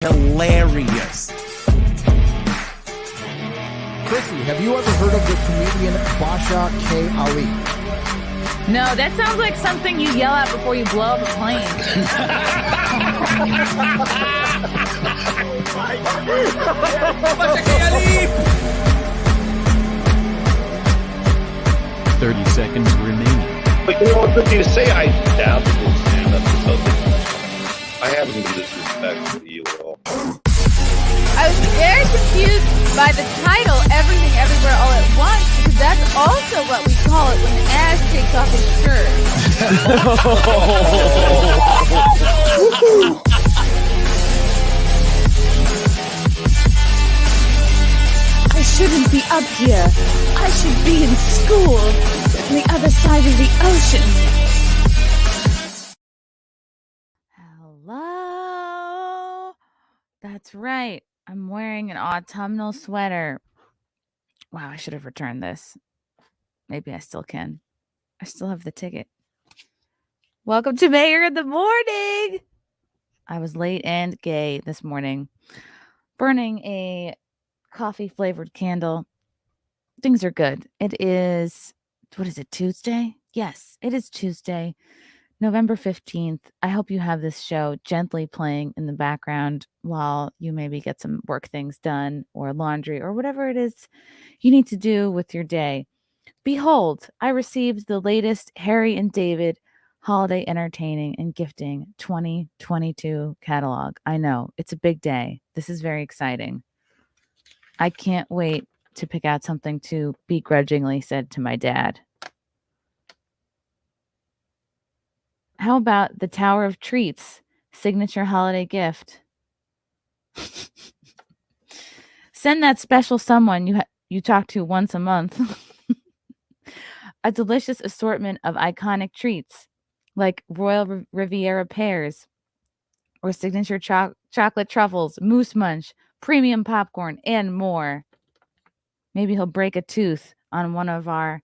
hilarious. Chrissie, have you ever heard of the comedian Basha K. Ali? No, that sounds like something you yell out before you blow up a plane. 30 seconds remaining. But you know what, Chrissie, to say I dabbled in stand-up is something. I haven't been disrespectful to you at all. I was very confused by the title, Everything Everywhere All at Once, because that's also what we call it when Ash takes off his shirt. I shouldn't be up here. I should be in school on the other side of the ocean. Hello. That's right. I'm wearing an autumnal sweater. Wow, I should have returned this. Maybe I still can. I still have the ticket. Welcome to Mayor in the Morning. I was late and gay this morning, burning a coffee-flavored candle. Things are good. It is, what is it, Tuesday? Yes, it is Tuesday, November 15th. I hope you have this show gently playing in the background while you maybe get some work things done or laundry or whatever it is you need to do with your day. Behold, I received the latest Harry and David Holiday Entertaining and Gifting 2022 catalog. I know, it's a big day. This is very exciting. I can't wait to pick out something to begrudgingly said to my dad. How about the Tower of Treats signature holiday gift? Send that special someone you talk to once a month a delicious assortment of iconic treats like Royal Riviera pears or signature chocolate truffles, moose munch, premium popcorn, and more. Maybe he'll break a tooth on one of our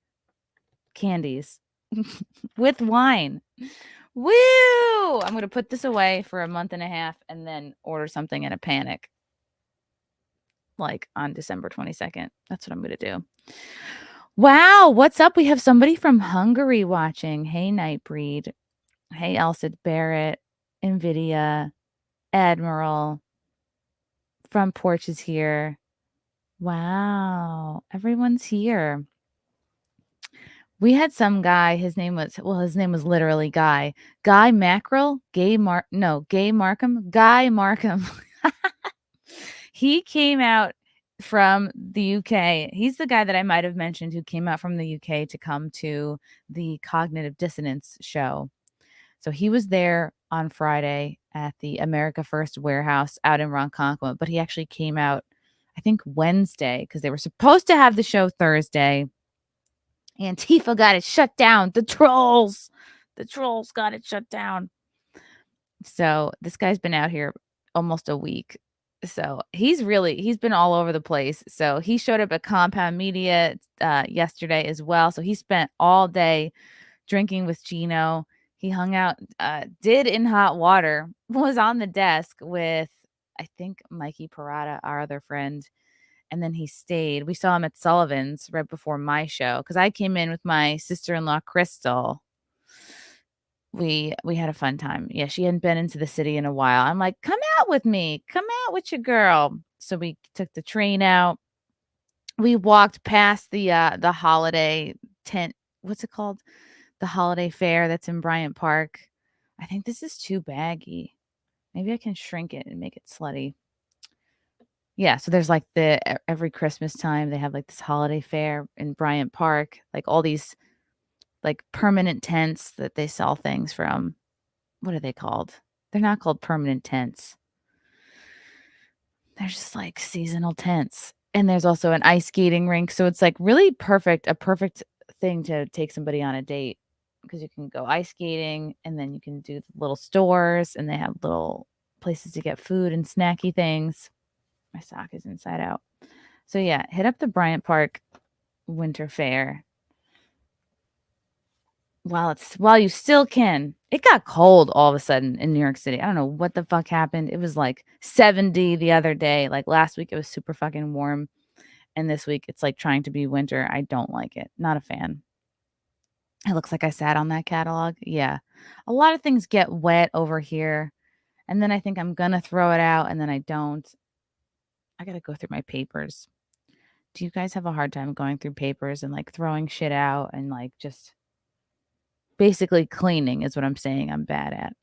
candies with wine. Woo! I'm going to put this away for a month and a half and then order something in a panic. Like on December 22nd. That's what I'm going to do. Wow, what's up? We have somebody from Hungary watching. Hey, Nightbreed. Hey, Elsa Barrett, Nvidia, Admiral. Front Porch is here. Wow, everyone's here. We had some guy, his name was literally Guy. Guy Mackerel? Guy Markham? Guy Markham. He came out from the UK. He's the guy that I might have mentioned who came out from the UK to come to the Cognitive Dissonance show. So he was there on Friday at the America First warehouse out in Ronkonkoma, but he actually came out, I think, Wednesday because they were supposed to have the show Thursday. Antifa got it shut down. The trolls got it shut down. So this guy's been out here almost a week. So he's been all over the place. So he showed up at Compound Media yesterday as well. So he spent all day drinking with Gino. He hung out, did In Hot Water, was on the desk with, I think, Mikey Parada, our other friend. And then he stayed. We saw him at Sullivan's right before my show because I came in with my sister-in-law, Crystal. We had a fun time. Yeah, she hadn't been into the city in a while. I'm like, come out with me. Come out with your girl. So we took the train out. We walked past the holiday tent. What's it called? The holiday fair that's in Bryant Park. I think this is too baggy. Maybe I can shrink it and make it slutty. Yeah, so there's like every Christmas time they have like this holiday fair in Bryant Park, like all these like permanent tents that they sell things from. What are they called? They're not called permanent tents. They're just like seasonal tents. And there's also an ice skating rink, so it's like really a perfect thing to take somebody on a date because you can go ice skating and then you can do little stores and they have little places to get food and snacky things. My sock is inside out. So yeah, hit up the Bryant Park Winter Fair. while you still can. It got cold all of a sudden in New York City. I don't know what the fuck happened. It was like 70 the other day. Like last week it was super fucking warm. And this week it's like trying to be winter. I don't like it. Not a fan. It looks like I sat on that catalog. Yeah. A lot of things get wet over here. And then I think I'm going to throw it out and then I don't. I got to go through my papers. Do you guys have a hard time going through papers and like throwing shit out and like just basically cleaning is what I'm saying I'm bad at.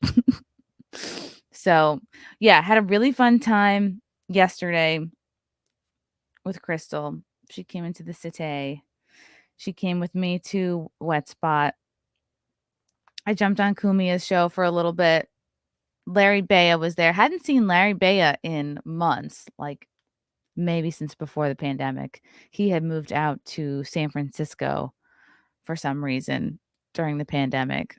So, yeah, had a really fun time yesterday with Crystal. She came into the city. She came with me to Wet Spot. I jumped on Kumia's show for a little bit. Larry Bea was there. Hadn't seen Larry Bea in months, like maybe since before the pandemic. He had moved out to San Francisco for some reason during the pandemic,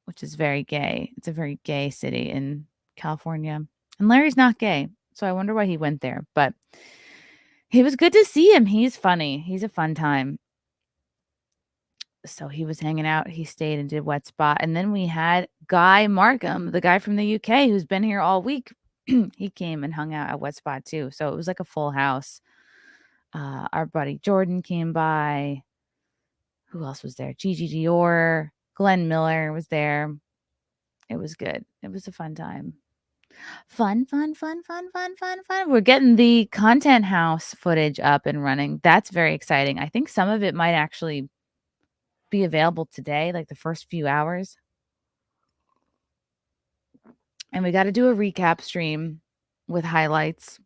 which is very gay. It's a very gay city in California. And Larry's not gay, so I wonder why he went there. But it was good to see him. He's funny. He's a fun time. So he was hanging out. He stayed and did Wet Spot. And then we had Guy Markham, the guy from the UK who's been here all week. He came and hung out at Wet Spot too. So it was like a full house. Our buddy Jordan came by. Who else was there? Gigi Dior. Glenn Miller was there. It was good. It was a fun time. Fun. We're getting the Content House footage up and running. That's very exciting. I think some of it might actually be available today, like the first few hours. And we got to do a recap stream with highlights.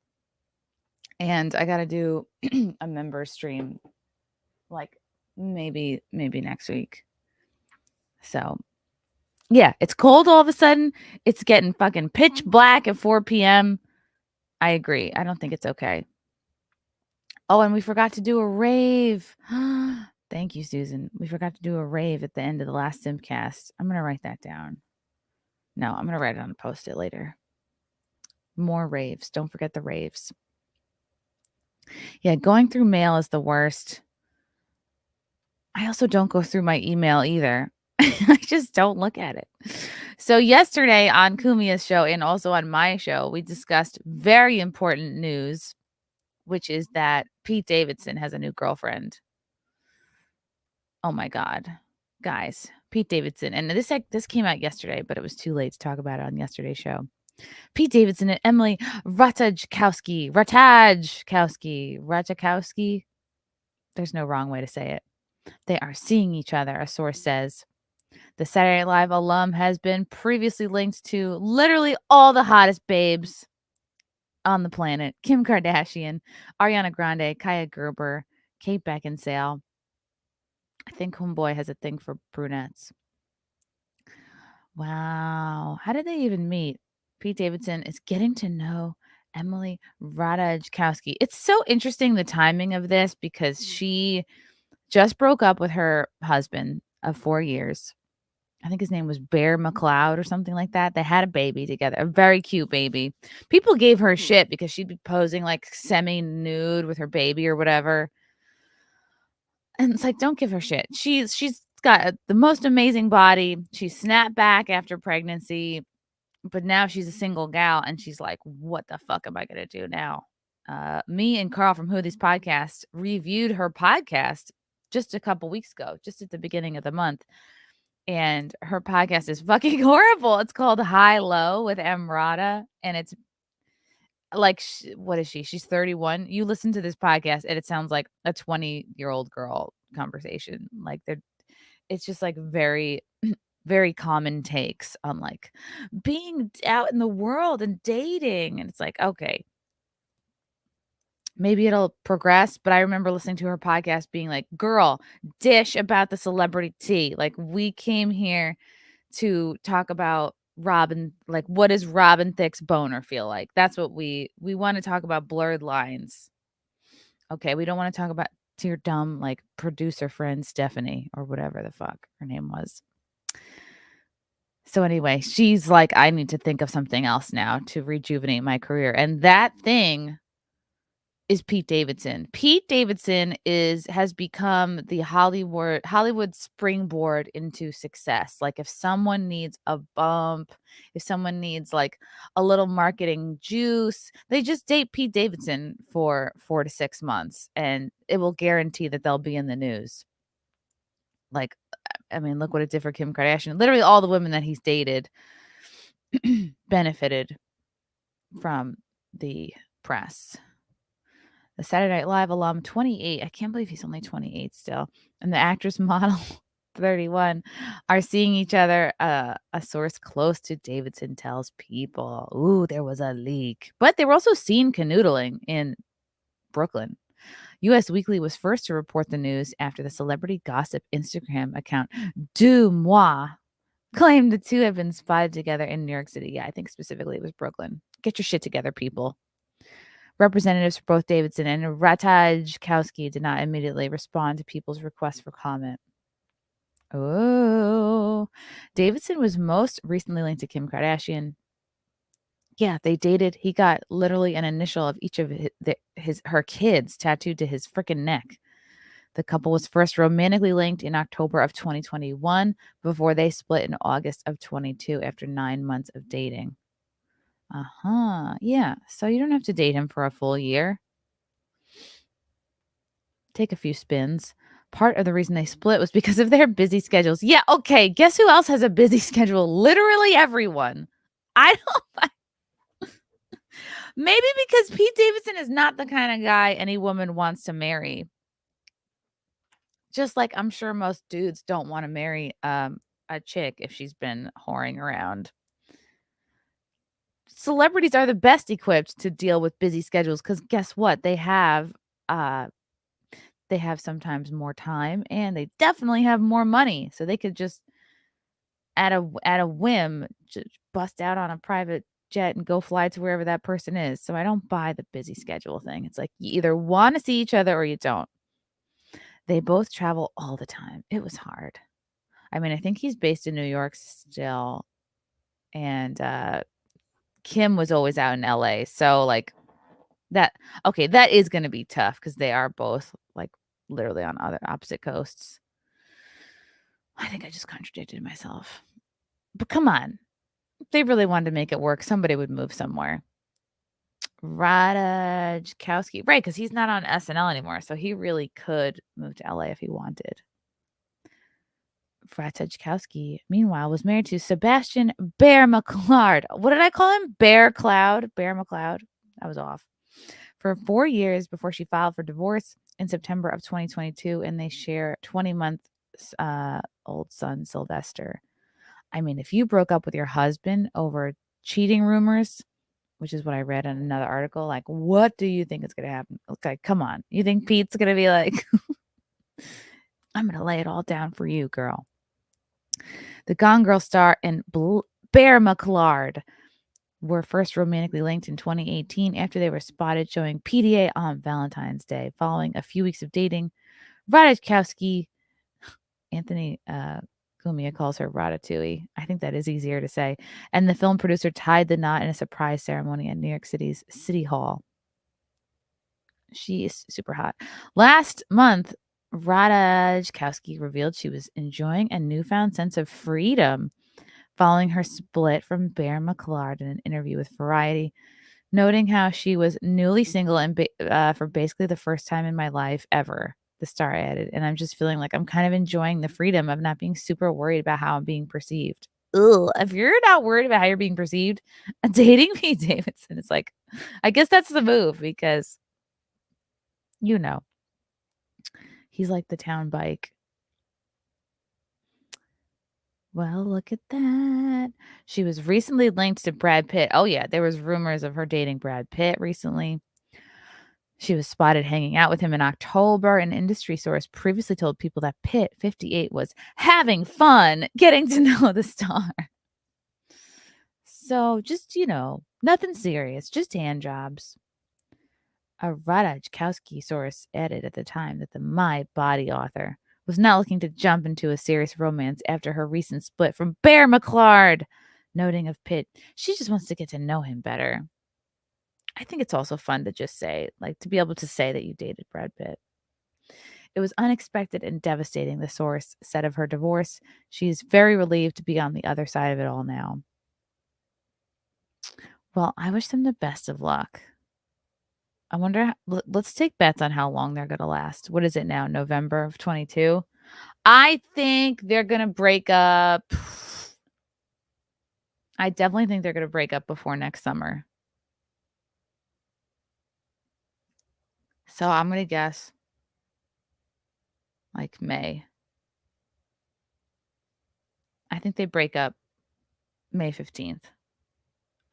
And I got to do a member stream like maybe next week. So, yeah, it's cold all of a sudden. It's getting fucking pitch black at 4 p.m. I agree. I don't think it's okay. Oh, and we forgot to do a rave. Thank you, Susan. We forgot to do a rave at the end of the last Simcast. I'm going to write that down. No, I'm going to write it on a post-it later. More raves. Don't forget the raves. Yeah, going through mail is the worst. I also don't go through my email either. I just don't look at it. So yesterday on Kumia's show and also on my show, we discussed very important news, which is that Pete Davidson has a new girlfriend. Oh my God, guys, Pete Davidson. And this came out yesterday, but it was too late to talk about it on yesterday's show. Pete Davidson and Emily Ratajkowski. There's no wrong way to say it. They are seeing each other, a source says. The Saturday Night Live alum has been previously linked to literally all the hottest babes on the planet. Kim Kardashian, Ariana Grande, Kaya Gerber, Kate Beckinsale. I think Homeboy has a thing for brunettes. Wow. How did they even meet? Pete Davidson is getting to know Emily Ratajkowski. It's so interesting, the timing of this, because she just broke up with her husband of 4 years. I think his name was Bear McLeod or something like that. They had a baby together, a very cute baby. People gave her shit because she'd be posing like semi-nude with her baby or whatever. And it's like, don't give her shit. She's got the most amazing body. She snapped back after pregnancy, but now she's a single gal and she's like, what the fuck am I going to do now? Me and Carl from Who These Podcasts reviewed her podcast just a couple weeks ago, just at the beginning of the month. And her podcast is fucking horrible. It's called High Low with Emrata. And it's like, what is she? She's 31. You listen to this podcast and it sounds like a 20-year-old girl conversation. Like it's just like very, very common takes on like being out in the world and dating. And it's like, okay, maybe it'll progress. But I remember listening to her podcast being like, girl, dish about the celebrity tea. Like, we came here to talk about Robin, like, what does Robin Thicke's boner feel like? That's what we want to talk about, blurred lines. Okay, we don't want to talk about to your dumb like producer friend Stephanie or whatever the fuck her name was. So anyway, she's like, I need to think of something else now to rejuvenate my career. And that thing is Pete Davidson. Pete Davidson has become the Hollywood springboard into success. Like if someone needs a bump, if someone needs like a little marketing juice, they just date Pete Davidson for 4 to 6 months and it will guarantee that they'll be in the news. Like, I mean, look what it did for Kim Kardashian. Literally all the women that he's dated benefited from the press. The Saturday Night Live alum, 28. I can't believe he's only 28 still. And the actress model, 31, are seeing each other. A source close to Davidson tells People. Ooh, there was a leak. But they were also seen canoodling in Brooklyn. U.S. Weekly was first to report the news after the celebrity gossip Instagram account Deux Moi claimed the two had been spotted together in New York City. Yeah, I think specifically it was Brooklyn. Get your shit together, people. Representatives for both Davidson and Ratajkowski did not immediately respond to People's request for comment. Oh, Davidson was most recently linked to Kim Kardashian. Yeah, they dated. He got literally an initial of each of her kids tattooed to his freaking neck. The couple was first romantically linked in October of 2021 before they split in August of 22 after 9 months of dating. Yeah. So you don't have to date him for a full year. Take a few spins. Part of the reason they split was because of their busy schedules. Yeah, okay. Guess who else has a busy schedule? Literally everyone. I don't. Maybe because Pete Davidson is not the kind of guy any woman wants to marry. Just like I'm sure most dudes don't want to marry a chick if she's been whoring around. Celebrities are the best equipped to deal with busy schedules because guess what? They have sometimes more time and they definitely have more money. So they could just at a whim just bust out on a private jet and go fly to wherever that person is. So I don't buy the busy schedule thing. It's like you either want to see each other or you don't. They both travel all the time. It was hard. I mean, I think he's based in New York still. And Kim was always out in LA. So like that is going to be tough because they are both like literally on opposite coasts. I think I just contradicted myself. But come on. If they really wanted to make it work, somebody would move somewhere. Ratajkowski. Right, because he's not on SNL anymore. So he really could move to LA if he wanted. Ratajkowski, meanwhile, was married to Sebastian Bear McCloud. What did I call him? Bear McCloud. That was off. For 4 years before she filed for divorce in September of 2022, and they share 20-month-old son, Sylvester. I mean, if you broke up with your husband over cheating rumors, which is what I read in another article, like, what do you think is going to happen? Okay, come on. You think Pete's going to be like, I'm going to lay it all down for you, girl. The Gone Girl star and Bear McCloud were first romantically linked in 2018 after they were spotted showing PDA on Valentine's Day. Following a few weeks of dating, Ratajkowski, Anthony Gumia calls her Ratatouille. I think that is easier to say. And the film producer tied the knot in a surprise ceremony at New York City's City Hall. She is super hot. Last month, Ratajkowski revealed she was enjoying a newfound sense of freedom following her split from Bear McCloud in an interview with Variety, noting how she was newly single and for basically the first time in my life ever. The star added, and I'm just feeling like I'm kind of enjoying the freedom of not being super worried about how I'm being perceived. Ugh, if you're not worried about how you're being perceived, dating Pete Davidson, it's like, I guess that's the move because, you know, he's like the town bike. Well, look at that. She was recently linked to Brad Pitt. Oh, yeah. There was rumors of her dating Brad Pitt recently. She was spotted hanging out with him in October. An industry source previously told People that Pitt, 58, was having fun getting to know the star. So just, nothing serious. Just hand jobs. A Ratajkowski source added at the time that the My Body author was not looking to jump into a serious romance after her recent split from Bear McCloud, noting of Pitt, she just wants to get to know him better. I think it's also fun to just say, like, to be able to say that you dated Brad Pitt. It was unexpected and devastating, the source said of her divorce. She's very relieved to be on the other side of it all now. Well, I wish them the best of luck. I wonder, let's take bets on how long they're going to last. What is it now? November of 22? I think they're going to break up. I definitely think they're going to break up before next summer. So I'm going to guess like May. I think they break up May 15th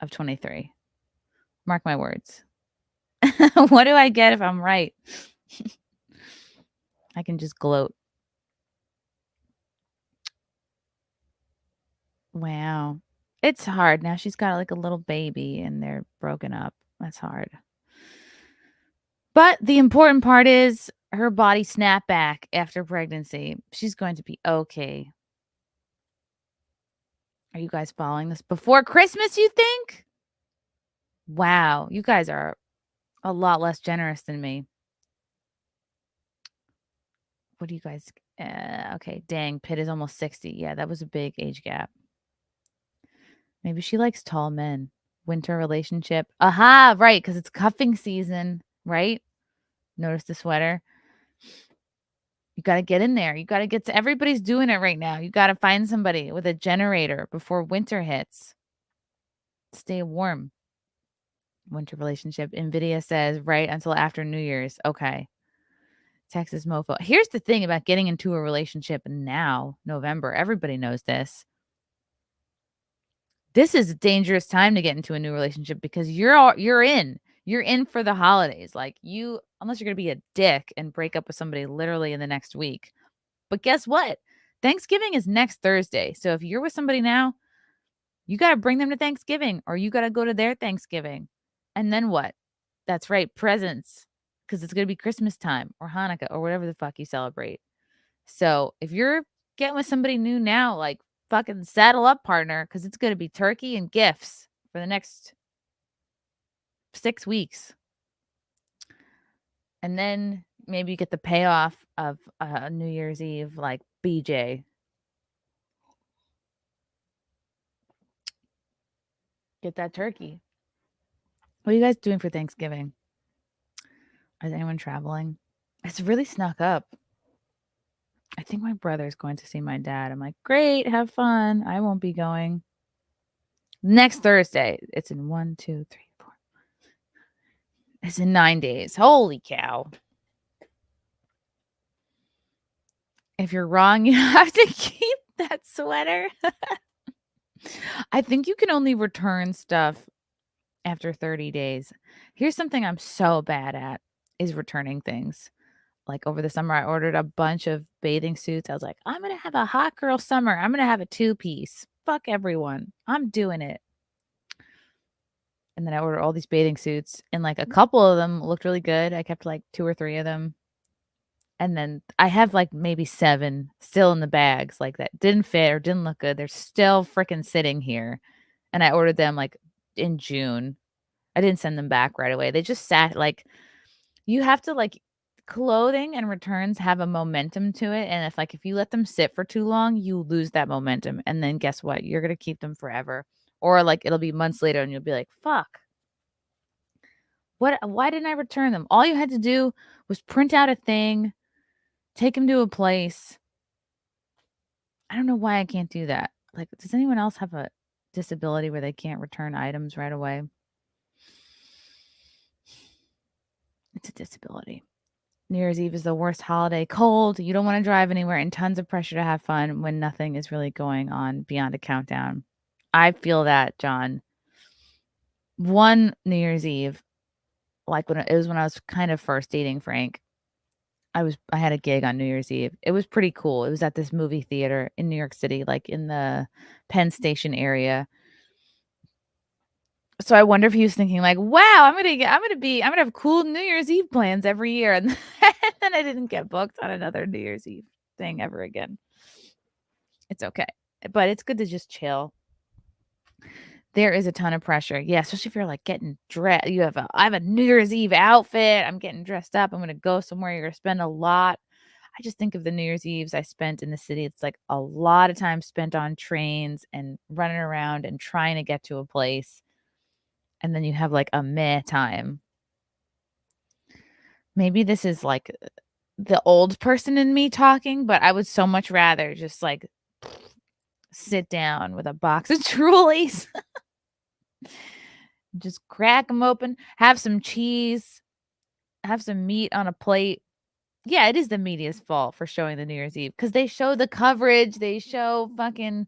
of 23. Mark my words. What do I get if I'm right? I can just gloat. Wow. It's hard. Now she's got like a little baby and they're broken up. That's hard. But the important part is her body snapped back after pregnancy. She's going to be okay. Are you guys following this? Before Christmas, you think? Wow. You guys are a lot less generous than me. What do you guys... okay, dang. Pitt is almost 60. Yeah, that was a big age gap. Maybe she likes tall men. Winter relationship. Aha, right, because it's cuffing season, right? Notice the sweater. You got to get in there. You got to get to... Everybody's doing it right now. You got to find somebody with a generator before winter hits. Stay warm. Winter relationship. NVIDIA says right until after New Year's. Okay. Texas mofo. Here's the thing about getting into a relationship now, November. Everybody knows this. This is a dangerous time to get into a new relationship because you're in for the holidays. Like unless you're going to be a dick and break up with somebody literally in the next week. But guess what? Thanksgiving is next Thursday. So if you're with somebody now, you got to bring them to Thanksgiving or you got to go to their Thanksgiving. And then what? That's right. Presents. Because it's going to be Christmas time or Hanukkah or whatever the fuck you celebrate. So if you're getting with somebody new now, like fucking saddle up, partner, because it's going to be turkey and gifts for the next 6 weeks. And then maybe you get the payoff of New Year's Eve, like BJ. Get that turkey. What are you guys doing for Thanksgiving? Is anyone traveling? It's really snuck up. I think my brother's going to see my dad. I'm like, great, have fun. I won't be going. Next Thursday. It's in 1, 2, 3, 4. It's in 9 days. Holy cow. If you're wrong, you have to keep that sweater. I think you can only return stuff after 30 days. Here's something I'm so bad at is returning things. Like over the summer, I ordered a bunch of bathing suits. I was like, I'm going to have a hot girl summer. I'm going to have a 2-piece. Fuck everyone. I'm doing it. And then I ordered all these bathing suits and like a couple of them looked really good. I kept like 2 or 3 of them. And then I have like maybe 7 still in the bags like that didn't fit or didn't look good. They're still freaking sitting here. And I ordered them like in June. I didn't send them back right away. They just sat like, you have to like, clothing and returns have a momentum to it. And if you let them sit for too long, you lose that momentum. And then guess what? You're going to keep them forever. Or like it'll be months later and you'll be like, fuck. Why didn't I return them? All you had to do was print out a thing, take them to a place. I don't know why I can't do that. Like, does anyone else have a disability where they can't return items right away? It's a disability. New Year's Eve is the worst holiday. Cold. You don't want to drive anywhere and tons of pressure to have fun when nothing is really going on beyond a countdown. I feel that, John. One New Year's Eve, like when I was kind of first dating Frank, I had a gig on New Year's Eve. It was pretty cool. It was at this movie theater in New York City, like in the Penn Station area. So I wonder if he was thinking like, wow, I'm gonna have cool New Year's Eve plans every year. And then I didn't get booked on another New Year's Eve thing ever again. It's okay. But it's good to just chill. There is a ton of pressure. Yeah, especially if you're like getting dressed. I have a New Year's Eve outfit. I'm getting dressed up. I'm going to go somewhere. You're going to spend a lot. I just think of the New Year's Eves I spent in the city. It's like a lot of time spent on trains and running around and trying to get to a place. And then you have like a meh time. Maybe this is like the old person in me talking, but I would so much rather just like sit down with a box of Trulies. Just crack them open, have some cheese, have some meat on a plate. Yeah, it is the media's fault for showing the New Year's Eve because they show the coverage. They show fucking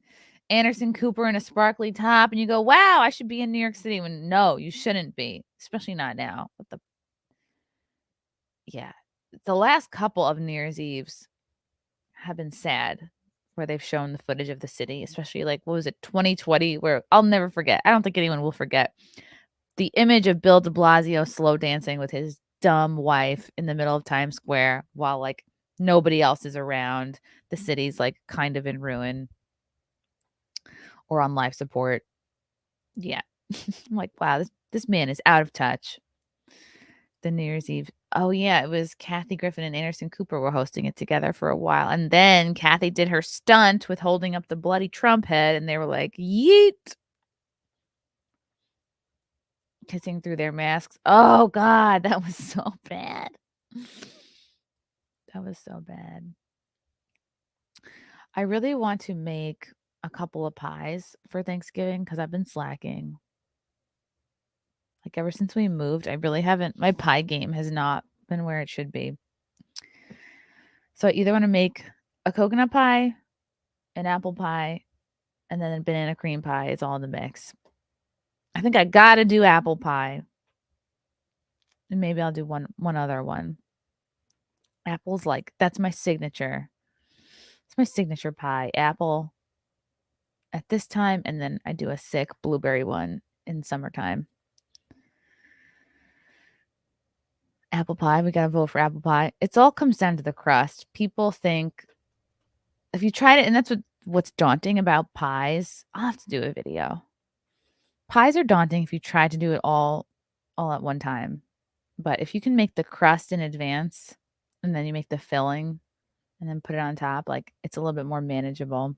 Anderson Cooper in a sparkly top, and you go, wow, I should be in New York City. When no, you shouldn't be, especially not now. Yeah, the last couple of New Year's Eves have been sad where they've shown the footage of the city, especially like, what was it, 2020, where I'll never forget. I don't think anyone will forget the image of Bill de Blasio slow dancing with his dumb wife in the middle of Times Square while like nobody else is around. The city's like kind of in ruin or on life support. Yeah. I'm like, wow, this man is out of touch. The New Year's Eve. Oh yeah, it was Kathy Griffin and Anderson Cooper were hosting it together for a while. And then Kathy did her stunt with holding up the bloody Trump head and they were like, yeet. Kissing through their masks. Oh God, that was so bad. That was so bad. I really want to make a couple of pies for Thanksgiving because I've been slacking. Like ever since we moved, I really haven't. My pie game has not been where it should be. So I either want to make a coconut pie, an apple pie, and then a banana cream pie. It's all in the mix. I think I gotta do apple pie. And maybe I'll do one other one. Apple's like, that's my signature. It's my signature pie. Apple at this time, and then I do a sick blueberry one in summertime. Apple pie. We gotta vote for apple pie. It's all comes down to the crust. People think if you tried it, and that's what's daunting about pies. I'll have to do a video. Pies are daunting if you try to do it all at one time. But if you can make the crust in advance and then you make the filling and then put it on top, like it's a little bit more manageable.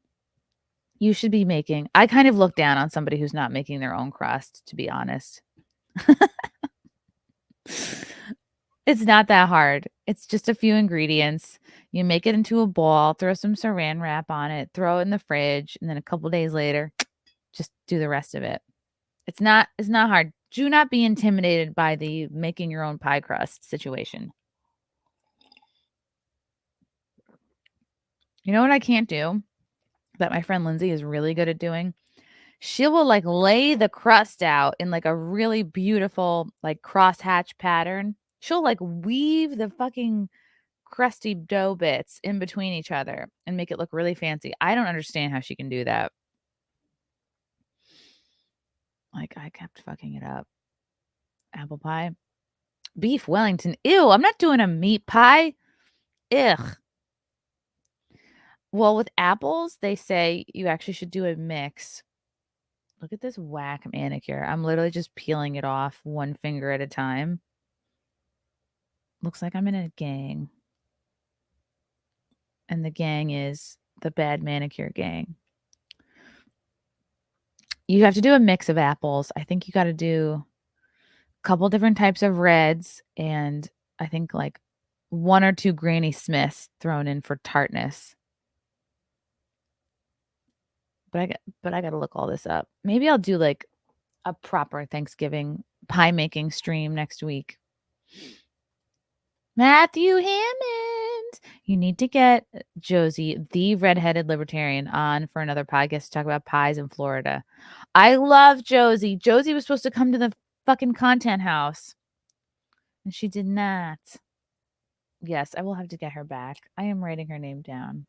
You should be making, I kind of look down on somebody who's not making their own crust, to be honest. It's not that hard. It's just a few ingredients. You make it into a ball, throw some saran wrap on it, throw it in the fridge, and then a couple days later, just do the rest of it. It's not hard. Do not be intimidated by the making your own pie crust situation. You know what I can't do that my friend Lindsay is really good at doing? She will like lay the crust out in like a really beautiful like crosshatch pattern. She'll like weave the fucking crusty dough bits in between each other and make it look really fancy. I don't understand how she can do that. Like I kept fucking it up. Apple pie. Beef Wellington. Ew, I'm not doing a meat pie. Ugh. Well, with apples, they say you actually should do a mix. Look at this whack manicure. I'm literally just peeling it off one finger at a time. Looks like I'm in a gang. And the gang is the bad manicure gang. You have to do a mix of apples. I think you got to do a couple different types of reds and I think like 1 or 2 Granny Smiths thrown in for tartness. But I got to look all this up. Maybe I'll do like a proper Thanksgiving pie making stream next week. Matthew Hammond, you need to get Josie, the redheaded libertarian, on for another podcast to talk about pies in Florida. I love Josie. Josie was supposed to come to the fucking content house, and she did not. Yes, I will have to get her back. I am writing her name down.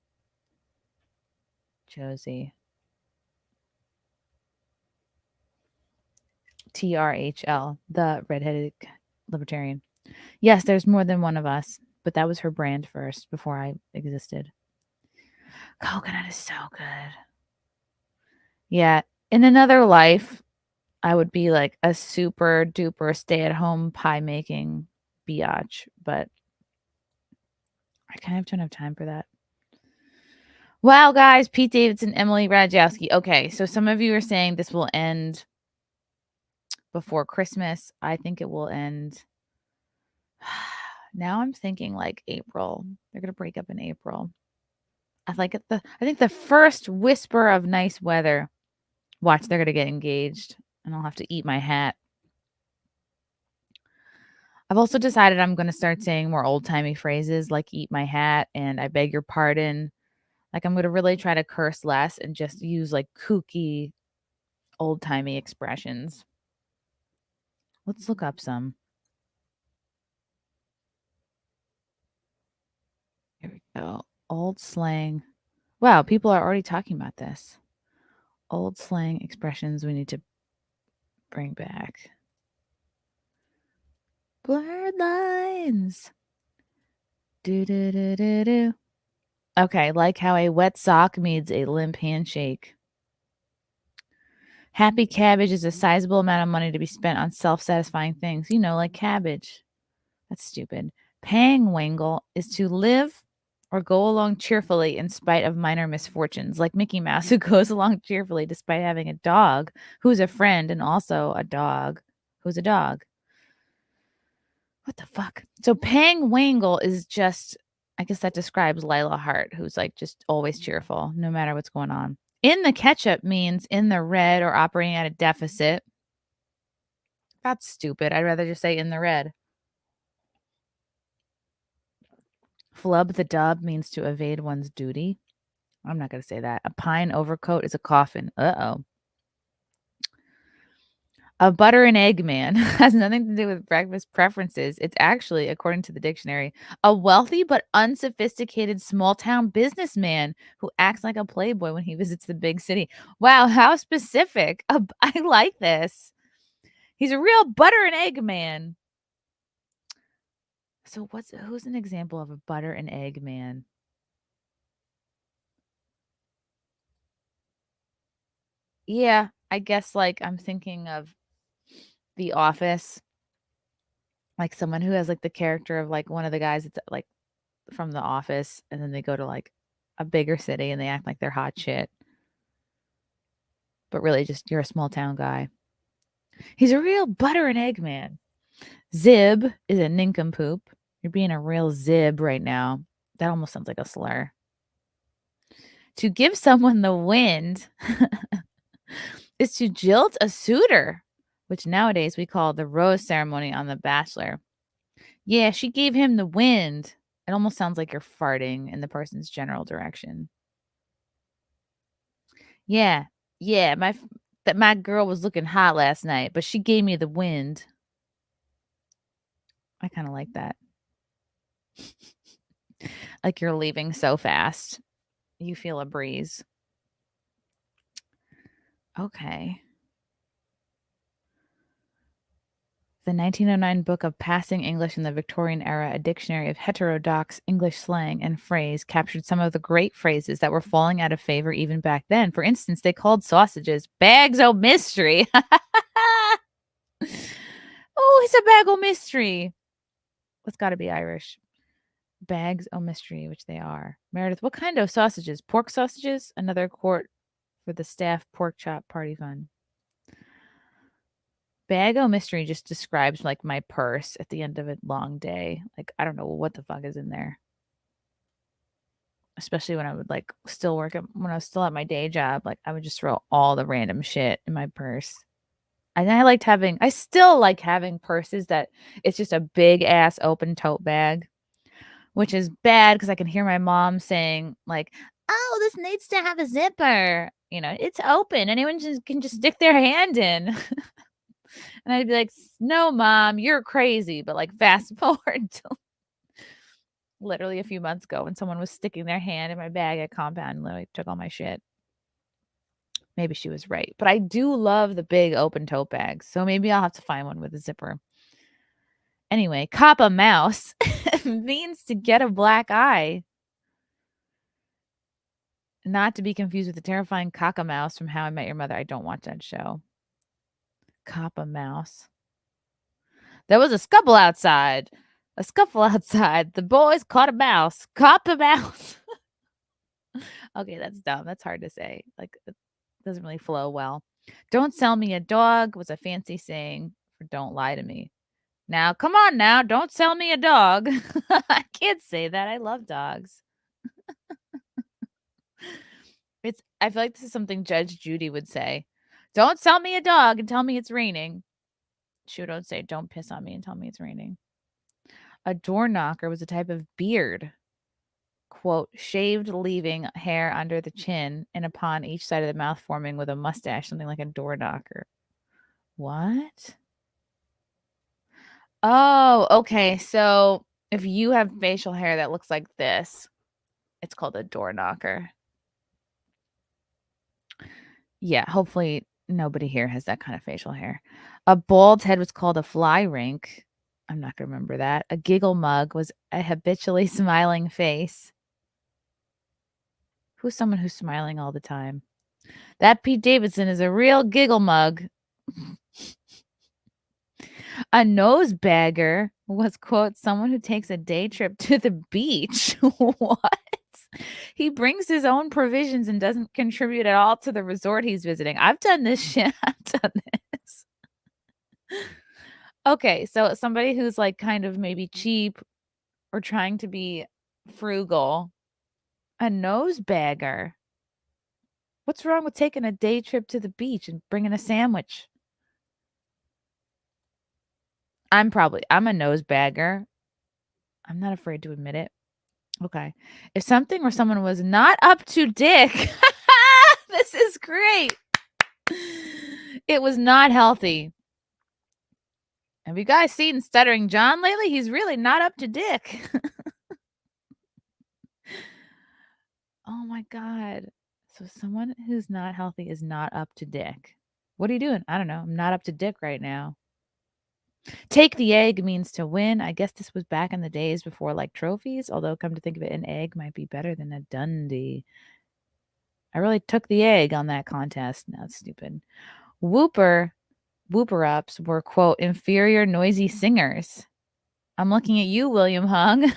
Josie. TRHL, the redheaded libertarian. Yes, there's more than one of us, but that was her brand first before I existed. Coconut is so good. Yeah, in another life, I would be like a super duper stay-at-home pie making biatch, but I kind of don't have time for that. Wow, guys, Pete Davidson, Emily Ratajkowski. Okay, so some of you are saying this will end before Christmas. I think it will end. Now I'm thinking like April. They're gonna break up in April. I think the first whisper of nice weather. Watch, they're gonna get engaged, and I'll have to eat my hat. I've also decided I'm gonna start saying more old-timey phrases like "eat my hat" and "I beg your pardon." Like, I'm gonna really try to curse less and just use, like, kooky, old-timey expressions. Let's look up some. Here we go. Old slang. Wow, people are already talking about this. Old slang expressions we need to bring back. Blurred lines. Do do do do do. Okay, like how a wet sock means a limp handshake. Happy cabbage is a sizable amount of money to be spent on self-satisfying things. You know, like cabbage. That's stupid. Pangwangle is to live or go along cheerfully in spite of minor misfortunes, like Mickey Mouse, who goes along cheerfully despite having a dog who's a friend and also a dog who's a dog. What the fuck? So Pangwangle is just, I guess that describes Lila Hart, who's like just always cheerful, no matter what's going on. In the ketchup means in the red or operating at a deficit. That's stupid. I'd rather just say in the red. Flub the dub means to evade one's duty. I'm not going to say that. A pine overcoat is a coffin. Uh-oh. A butter and egg man has nothing to do with breakfast preferences. It's actually, according to the dictionary, a wealthy but unsophisticated small town businessman who acts like a playboy when he visits the big city. Wow, how specific. I like this. He's a real butter and egg man. So who's an example of a butter and egg man? Yeah, I guess like I'm thinking of The Office, like someone who has like the character of like one of the guys that's like from The Office, and then they go to like a bigger city and they act like they're hot shit, but really just you're a small town guy. He's a real butter and egg man. Zib is a nincompoop. You're being a real zib right now. That almost sounds like a slur. To give someone the wind is to jilt a suitor, which nowadays we call the rose ceremony on The Bachelor. Yeah, she gave him the wind. It almost sounds like you're farting in the person's general direction. Yeah, yeah, my girl was looking hot last night, but she gave me the wind. I kind of like that. Like you're leaving so fast. You feel a breeze. Okay. The 1909 book of Passing English in the Victorian Era, a dictionary of heterodox English slang and phrase, captured some of the great phrases that were falling out of favor even back then. For instance, they called sausages bags o' mystery. Oh, it's a bag o' mystery. That's got to be Irish. Bags o' mystery, which they are. Meredith, what kind of sausages? Pork sausages? Another quart for the staff pork chop party fund. Bag o' mystery just describes like my purse at the end of a long day. Like I don't know what the fuck is in there. Especially when I would like still work when I was still at my day job, like I would just throw all the random shit in my purse. And I still like having purses that it's just a big ass open tote bag, which is bad because I can hear my mom saying like, "Oh, this needs to have a zipper." You know, it's open. Anyone can just stick their hand in. And I'd be like, "No, mom, you're crazy." But like fast forward to literally a few months ago when someone was sticking their hand in my bag at compound and literally took all my shit. Maybe she was right. But I do love the big open tote bags. So maybe I'll have to find one with a zipper. Anyway, cop a mouse means to get a black eye. Not to be confused with the terrifying Cockamouse from How I Met Your Mother. I don't watch that show. Cop a mouse. There was a scuffle outside. A scuffle outside. The boys caught a mouse. Cop a mouse. Okay, that's dumb. That's hard to say. Like, it doesn't really flow well. Don't sell me a dog was a fancy saying for don't lie to me. Now, come on now. Don't sell me a dog. I can't say that. I love dogs. I feel like this is something Judge Judy would say. Don't sell me a dog and tell me it's raining. She would say, don't piss on me and tell me it's raining. A door knocker was a type of beard. Quote, shaved, leaving hair under the chin and upon each side of the mouth, forming with a mustache, something like a door knocker. What? Oh, okay. So if you have facial hair that looks like this, it's called a door knocker. Yeah, hopefully nobody here has that kind of facial hair. A bald head was called a fly rink. I'm not going to remember that. A giggle mug was a habitually smiling face. Who's someone who's smiling all the time? That Pete Davidson is a real giggle mug. A nosebagger was, quote, someone who takes a day trip to the beach. What? He brings his own provisions and doesn't contribute at all to the resort he's visiting. I've done this shit. I've done this. Okay, so somebody who's like kind of maybe cheap or trying to be frugal. A nosebagger. What's wrong with taking a day trip to the beach and bringing a sandwich? I'm a nosebagger. I'm not afraid to admit it. Okay. If something or someone was not up to dick, this is great. It was not healthy. Have you guys seen Stuttering John lately? He's really not up to dick. Oh my God. So someone who's not healthy is not up to dick. What are you doing? I don't know. I'm not up to dick right now. Take the egg means to win. I guess this was back in the days before like trophies, although come to think of it, an egg might be better than a Dundee. I really took the egg on that contest. No, it's stupid. Whooper-ups were, quote, inferior noisy singers. I'm looking at you, William Hung.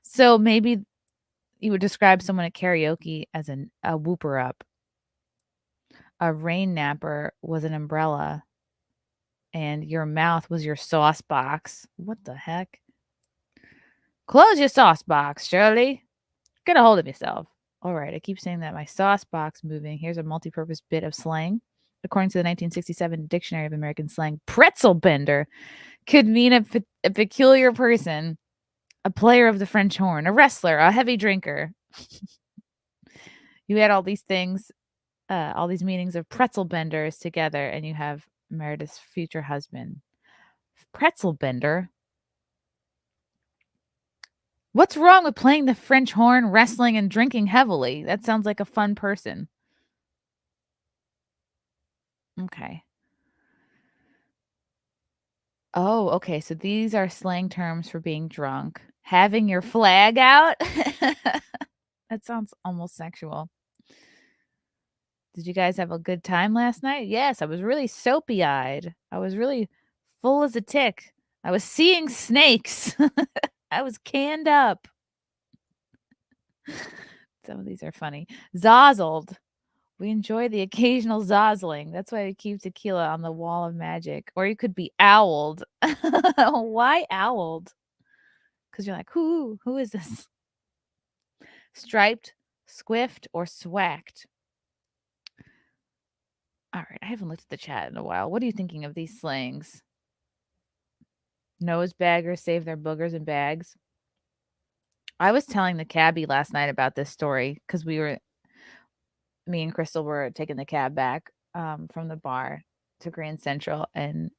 So maybe you would describe someone at karaoke as a whooper-up. A rain napper was an umbrella. And your mouth was your sauce box. What the heck? Close your sauce box, Shirley. Get a hold of yourself. All right, I keep saying that. My sauce box moving. Here's a multi-purpose bit of slang. According to the 1967 Dictionary of American Slang, pretzel bender could mean a peculiar person, a player of the French horn, a wrestler, a heavy drinker. You add all these things, all these meanings of pretzel benders together, and you have Meredith's future husband. Pretzel bender? What's wrong with playing the French horn, wrestling, and drinking heavily? That sounds like a fun person. Okay. Oh, okay. So these are slang terms for being drunk. Having your flag out? That sounds almost sexual. Did you guys have a good time last night? Yes, I was really soapy-eyed. I was really full as a tick. I was seeing snakes. I was canned up. Some of these are funny. Zozzled. We enjoy the occasional zozzling. That's why we keep tequila on the wall of magic. Or you could be owled. Why owled? Because you're like, who is this? Striped, squiffed, or swacked. All right, I haven't looked at the chat in a while. What are you thinking of these slangs? Nosebaggers save their boogers in bags. I was telling the cabbie last night about this story because me and Crystal were taking the cab back from the bar to Grand Central, and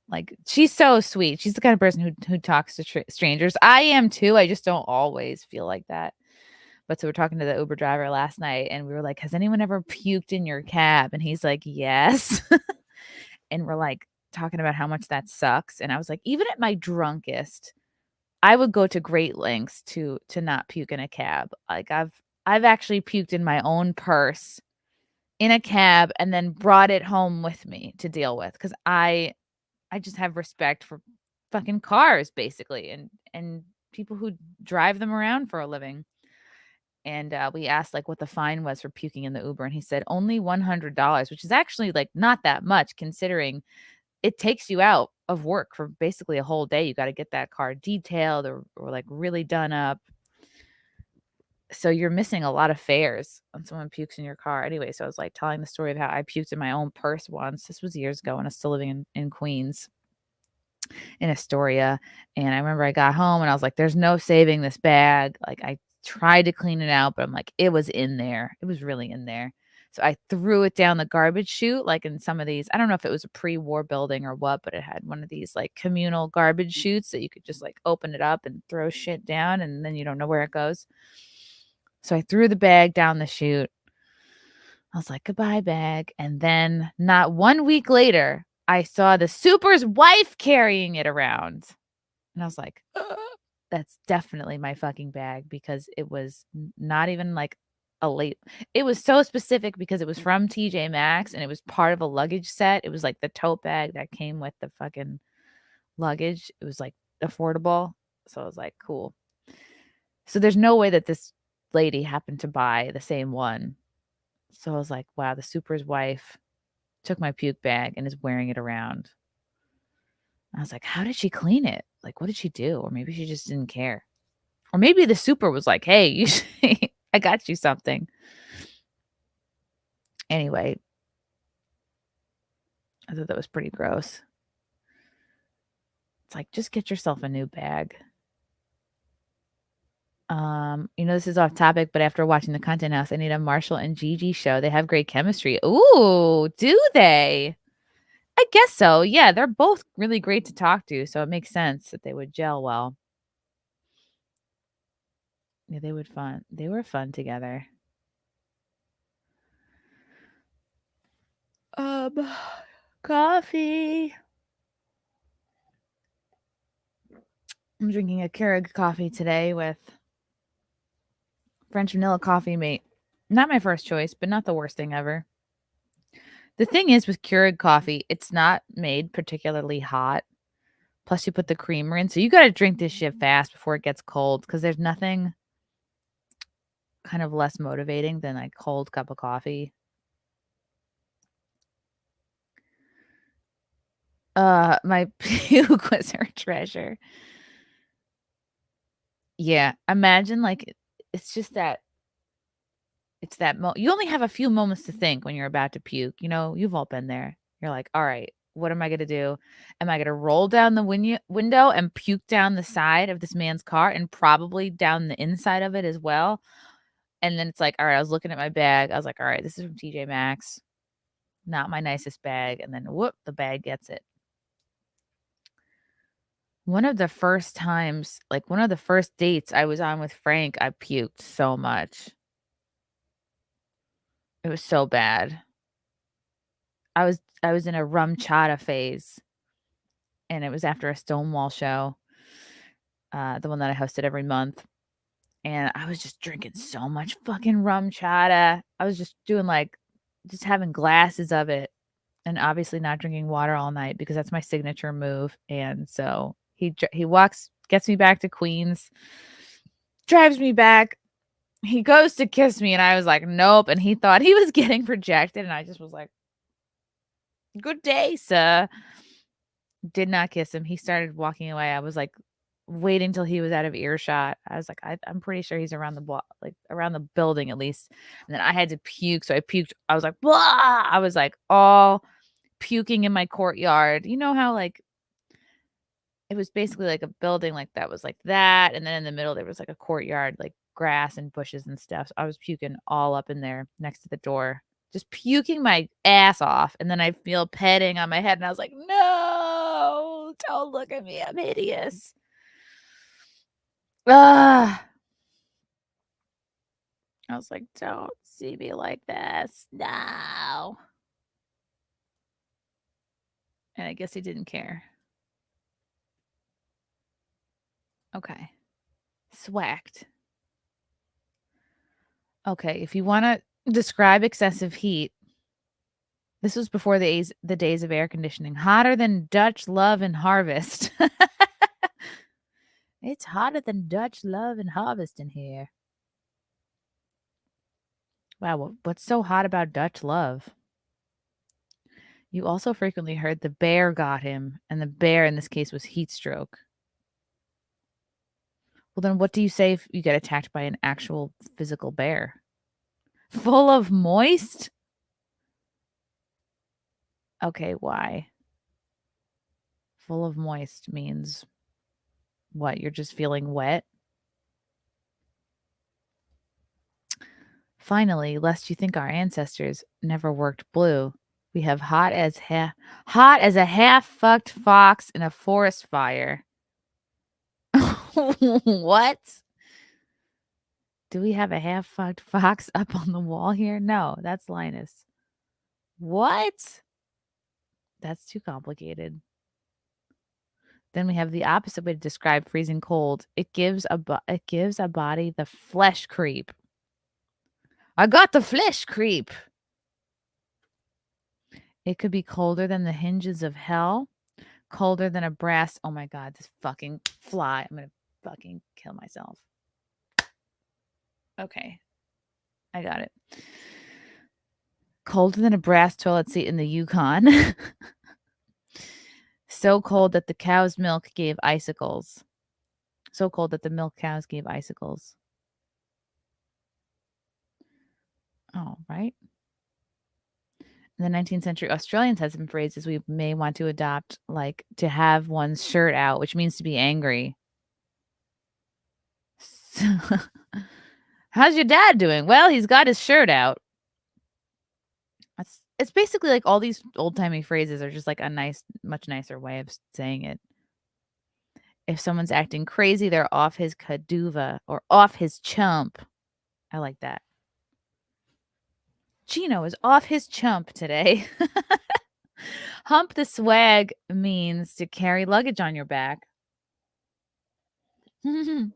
like she's so sweet. She's the kind of person who talks to strangers. I am too. I just don't always feel like that. But so we're talking to the Uber driver last night, and we were like, has anyone ever puked in your cab? And he's like, yes. And we're like talking about how much that sucks. And I was like, even at my drunkest, I would go to great lengths to not puke in a cab. Like I've actually puked in my own purse in a cab and then brought it home with me to deal with, because I just have respect for fucking cars, basically, and people who drive them around for a living. And we asked like what the fine was for puking in the Uber, and he said only $100, which is actually like not that much considering it takes you out of work for basically a whole day. You got to get that car detailed or like really done up. So you're missing a lot of fares when someone pukes in your car. Anyway, so I was like telling the story of how I puked in my own purse once. This was years ago when I was still living in Queens, in Astoria. And I remember I got home and I was like, there's no saving this bag. Like I tried to clean it out, but I'm like, it was in there. It was really in there. So I threw it down the garbage chute, like in some of these. I don't know if it was a pre-war building or what, but it had one of these like communal garbage chutes that you could just like open it up and throw shit down, and then you don't know where it goes. So I threw the bag down the chute. I was like, goodbye, bag. And then not 1 week later, I saw the super's wife carrying it around. And I was like, that's definitely my fucking bag, because it was not even like a late. It was so specific because it was from TJ Maxx and it was part of a luggage set. It was like the tote bag that came with the fucking luggage. It was like affordable. So I was like, cool. So there's no way that this lady happened to buy the same one. So I was like, wow, the super's wife took my puke bag and is wearing it around. I was like, how did she clean it? Like, what did she do? Or maybe she just didn't care. Or maybe the super was like, hey, I got you something. Anyway, I thought that was pretty gross. It's like, just get yourself a new bag. This is off topic, but after watching the Content House, I need a Marshall and Gigi show. They have great chemistry. Ooh, do they? I guess so. Yeah, they're both really great to talk to, so it makes sense that they would gel well. Yeah, they were fun together. Coffee. I'm drinking a Keurig coffee today with French vanilla coffee mate. Not my first choice, but not the worst thing ever. The thing is with Keurig coffee, it's not made particularly hot. Plus you put the creamer in. So you got to drink this shit fast before it gets cold, because there's nothing kind of less motivating than a cold cup of coffee. My puke was her treasure. Yeah, imagine like it's just that it's that you only have a few moments to think when you're about to puke. You've all been there. You're like, all right, what am I going to do? Am I going to roll down the window and puke down the side of this man's car and probably down the inside of it as well? And then it's like, all right, I was looking at my bag. I was like, all right, this is from TJ Maxx. Not my nicest bag. And then whoop, the bag gets it. One of the first dates I was on with Frank, I puked so much. It was so bad. I was in a rum chata phase, and it was after a Stonewall show, the one that I hosted every month. And I was just drinking so much fucking rum chata. I was just doing just having glasses of it, and obviously not drinking water all night because that's my signature move. And so he gets me back to Queens, drives me back. He goes to kiss me, and I was like, nope. And he thought he was getting rejected, and I just was like, good day, sir. Did not kiss him. He started walking away. I was like waiting till he was out of earshot. I was like, I'm pretty sure he's around the block, like around the building at least. And then I had to puke. So I puked. I was like, blah! I was like all puking in my courtyard. You know how like it was basically like a building like that was like that. And then in the middle, there was like a courtyard, like grass and bushes and stuff. So I was puking all up in there next to the door, just puking my ass off. And then I feel petting on my head. And I was like, no, don't look at me. I'm hideous. I was like, don't see me like this. No. And I guess he didn't care. Okay. Swacked. Okay, if you want to describe excessive heat, This was before the days of air conditioning. Hotter than Dutch love and harvest. It's hotter than Dutch love and harvest in here. Wow, what's so hot about Dutch love? You also frequently heard the bear got him, and the bear in this case was heat stroke. Well, then what do you say if you get attacked by an actual physical bear? Full of moist? Okay, why? Full of moist means what? You're just feeling wet? Finally, lest you think our ancestors never worked blue, we have hot as a half-fucked fox in a forest fire. What? Do we have a half-fucked fox up on the wall here? No, that's Linus. What? That's too complicated. Then we have the opposite way to describe freezing cold. It gives a body the flesh creep. I got the flesh creep. It could be colder than the hinges of hell, colder than a brass. Oh my God, this fucking fly. I'm going to fucking kill myself. Okay. I got it. Colder than a brass toilet seat in the Yukon. So cold that the cow's milk gave icicles. So cold that the milk cows gave icicles. Oh, right. In the 19th century, Australians had some phrases we may want to adopt, like to have one's shirt out, which means to be angry. How's your dad doing? Well, he's got his shirt out. It's basically like all these old-timey phrases are just like a nice, much nicer way of saying it. If someone's acting crazy, they're off his kaduva or off his chump. I like that. Chino is off his chump today. Hump the swag means to carry luggage on your back. Okay,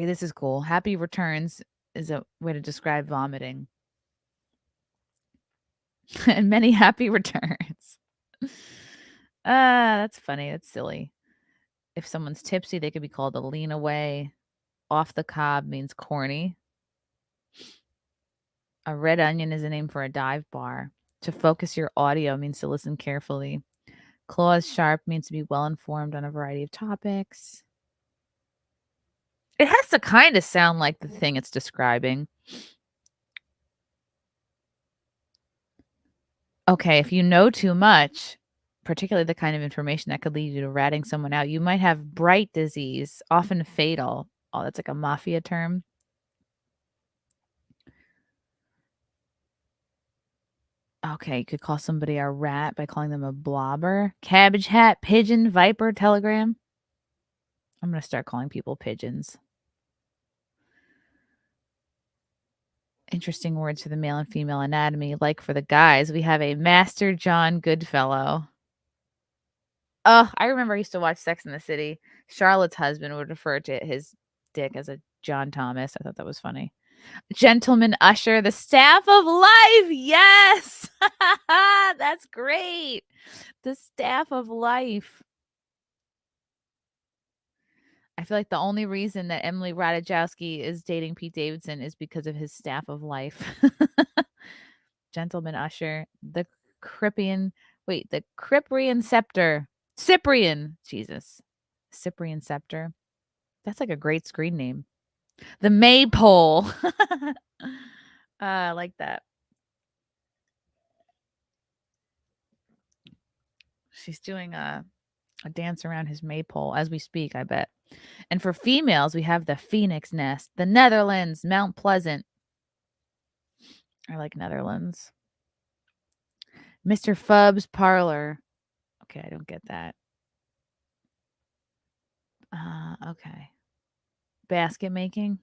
this is cool. Happy returns is a way to describe vomiting. And many happy returns. That's funny. That's silly. If someone's tipsy, they could be called a lean away. Off the cob means corny. A red onion is a name for a dive bar. To focus your audio means to listen carefully. Claws sharp means to be well informed on a variety of topics. It has to kind of sound like the thing it's describing. Okay, if you know too much, particularly the kind of information that could lead you to ratting someone out, you might have bright disease, often fatal. Oh, that's like a mafia term. Okay, you could call somebody a rat by calling them a blobber. Cabbage hat, pigeon, viper, telegram. I'm going to start calling people pigeons. Interesting words for the male and female anatomy. Like for the guys, we have a Master John Goodfellow. Oh, I remember I used to watch Sex in the City. Charlotte's husband would refer to his dick as a John Thomas. I thought that was funny. Gentleman usher, the staff of life. Yes. That's great. The staff of life. I feel like the only reason that Emily Ratajkowski is dating Pete Davidson is because of his staff of life. Gentleman usher, the Cyprian scepter. Cyprian, Jesus. Cyprian scepter. That's like a great screen name. The maypole. I like that. She's doing a dance around his maypole as we speak, I bet. And for females, we have the Phoenix Nest, the Netherlands, Mount Pleasant. I like Netherlands. Mr. Fub's parlor. Okay, I don't get that. Okay. Basket making.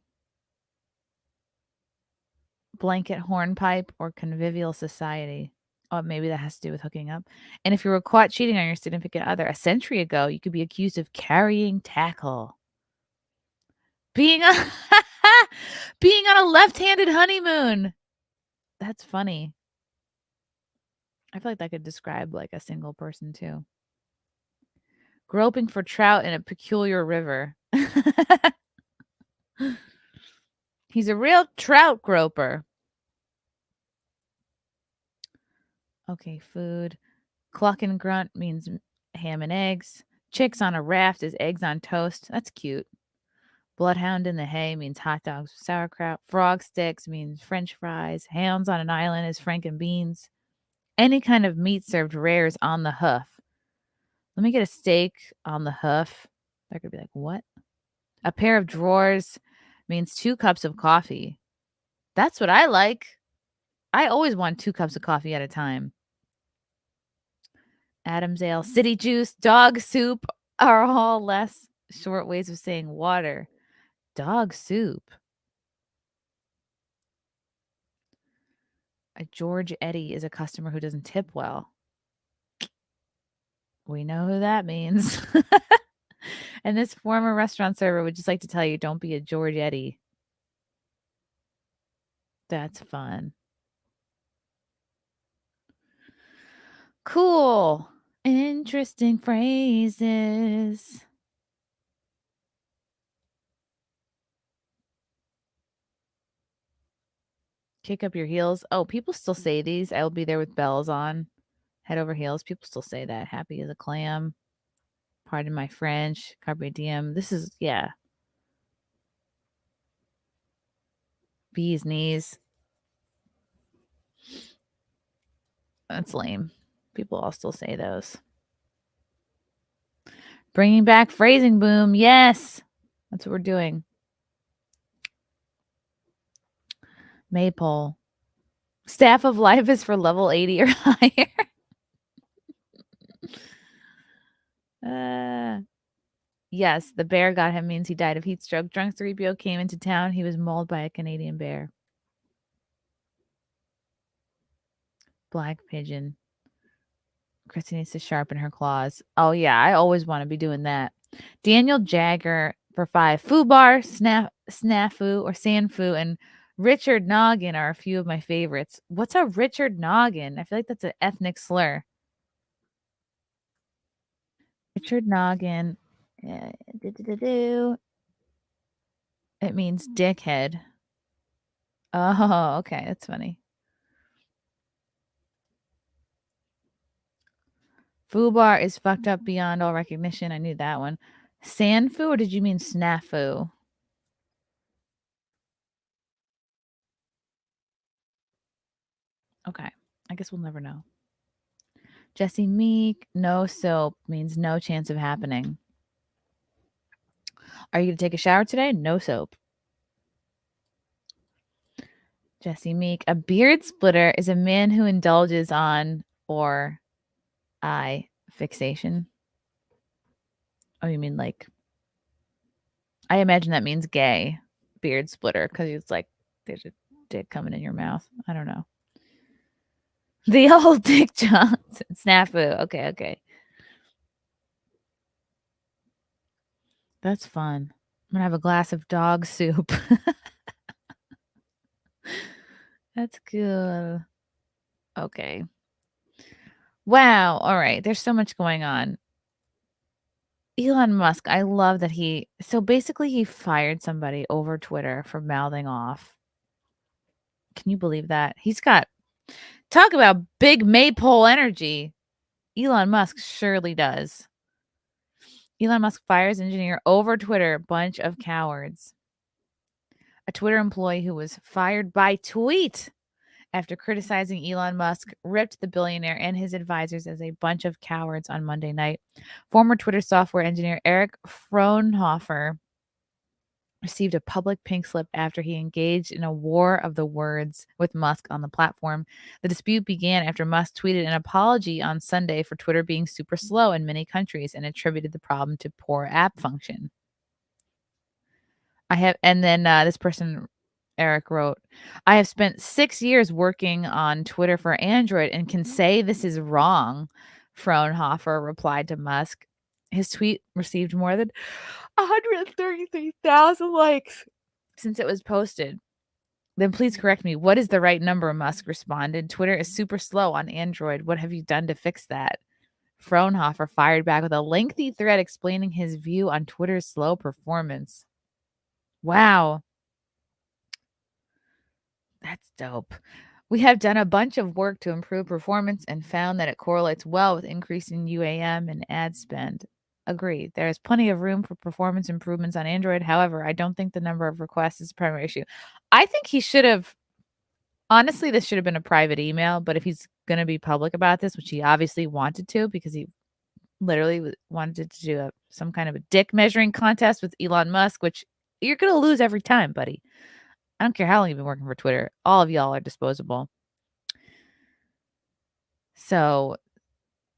Blanket hornpipe or convivial society. Oh, maybe that has to do with hooking up. And if you were caught cheating on your significant other a century ago, you could be accused of carrying tackle. Being on a left-handed honeymoon. That's funny. I feel like that could describe like a single person too. Groping for trout in a peculiar river. He's a real trout groper. Okay, food. Cluck and grunt means ham and eggs. Chicks on a raft is eggs on toast. That's cute. Bloodhound in the hay means hot dogs with sauerkraut. Frog sticks means french fries. Hounds on an island is franken beans. Any kind of meat served rare is on the hoof. Let me get a steak on the hoof. That could be like, what? A pair of drawers means 2 cups of coffee. That's what I like. I always want 2 cups of coffee at a time. Adam's ale, city juice, dog soup are all less short ways of saying water. Dog soup. A George Eddy is a customer who doesn't tip well. We know who that means. And this former restaurant server would just like to tell you, don't be a George Eddy. That's fun. Cool. Interesting phrases. Kick up your heels. Oh, people still say these. I will be there with bells on. Head over heels. People still say that. Happy as a clam. Pardon my French. Carpe diem. This is, yeah. Bees knees. That's lame. People all still say those. Bringing back phrasing boom. Yes. That's what we're doing. Maypole. Staff of life is for level 80 or higher. Yes, the bear got him means he died of heat stroke. Drunk 3PO came into town. He was mauled by a Canadian bear. Black pigeon. Chrissy needs to sharpen her claws. Oh, yeah, I always want to be doing that. Daniel Jagger for 5. Foobar, Snafu, or Sanfu, and Richard Noggin are a few of my favorites. What's a Richard Noggin? I feel like that's an ethnic slur. Richard Noggin. It means dickhead. Oh, okay. That's funny. Foobar is fucked up beyond all recognition. I knew that one. Sanfu, or did you mean snafu? Okay. I guess we'll never know. Jesse Meek, no soap means no chance of happening. Are you going to take a shower today? No soap. Jesse Meek, a beard splitter is a man who indulges on or eye fixation. Oh, you mean like, I imagine that means gay beard splitter because it's like there's a dick coming in your mouth. I don't know. The old Dick Johnson. Snafu. Okay. That's fun. I'm going to have a glass of dog soup. That's good. Okay. Wow. All right. There's so much going on. Elon Musk, I love that so basically he fired somebody over Twitter for mouthing off. Can you believe that? Talk about big maypole energy. Elon Musk surely does. Elon Musk fires engineer over Twitter. Bunch of cowards. A Twitter employee who was fired by tweet after criticizing Elon Musk ripped the billionaire and his advisors as a bunch of cowards on Monday night. Former Twitter software engineer Eric Fraunhofer received a public pink slip after he engaged in a war of the words with Musk on the platform. The dispute began after Musk tweeted an apology on Sunday for Twitter being super slow in many countries and attributed the problem to poor app function. This person, Eric, wrote, I have spent 6 years working on Twitter for Android and can say this is wrong. Fraunhofer replied to Musk. His tweet received more than 133,000 likes since it was posted. Then please correct me. What is the right number? Musk responded. Twitter is super slow on Android. What have you done to fix that? Fraunhofer fired back with a lengthy thread explaining his view on Twitter's slow performance. Wow. That's dope. We have done a bunch of work to improve performance and found that it correlates well with increasing UAM and ad spend. Agreed. There is plenty of room for performance improvements on Android. However, I don't think the number of requests is the primary issue. I think he should have, honestly, this should have been a private email, but if he's going to be public about this, which he obviously wanted to because he literally wanted to do some kind of a dick measuring contest with Elon Musk, which you're going to lose every time, buddy. I don't care how long you've been working for Twitter. All of y'all are disposable. So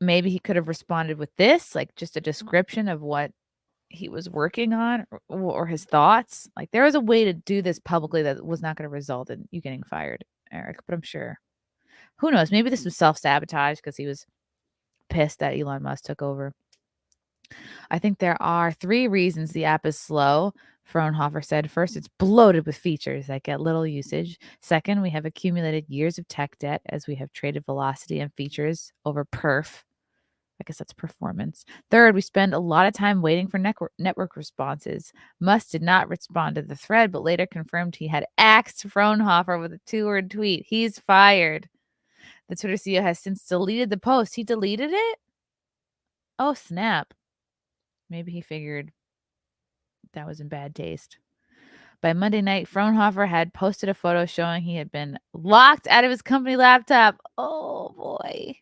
maybe he could have responded with this, like just a description of what he was working on or his thoughts. Like there was a way to do this publicly that was not going to result in you getting fired, Eric, but I'm sure. Who knows? Maybe this was self-sabotage because he was pissed that Elon Musk took over. I think there are 3 reasons the app is slow. Fraunhofer said, first, it's bloated with features that get little usage. Second, we have accumulated years of tech debt as we have traded velocity and features over perf. I guess that's performance. Third, we spend a lot of time waiting for network responses. Musk did not respond to the thread, but later confirmed he had axed Fraunhofer with a 2-word tweet. He's fired. The Twitter CEO has since deleted the post. He deleted it? Oh, snap. Maybe he figured that was in bad taste. By Monday night, Fraunhofer had posted a photo showing he had been locked out of his company laptop. Oh, boy.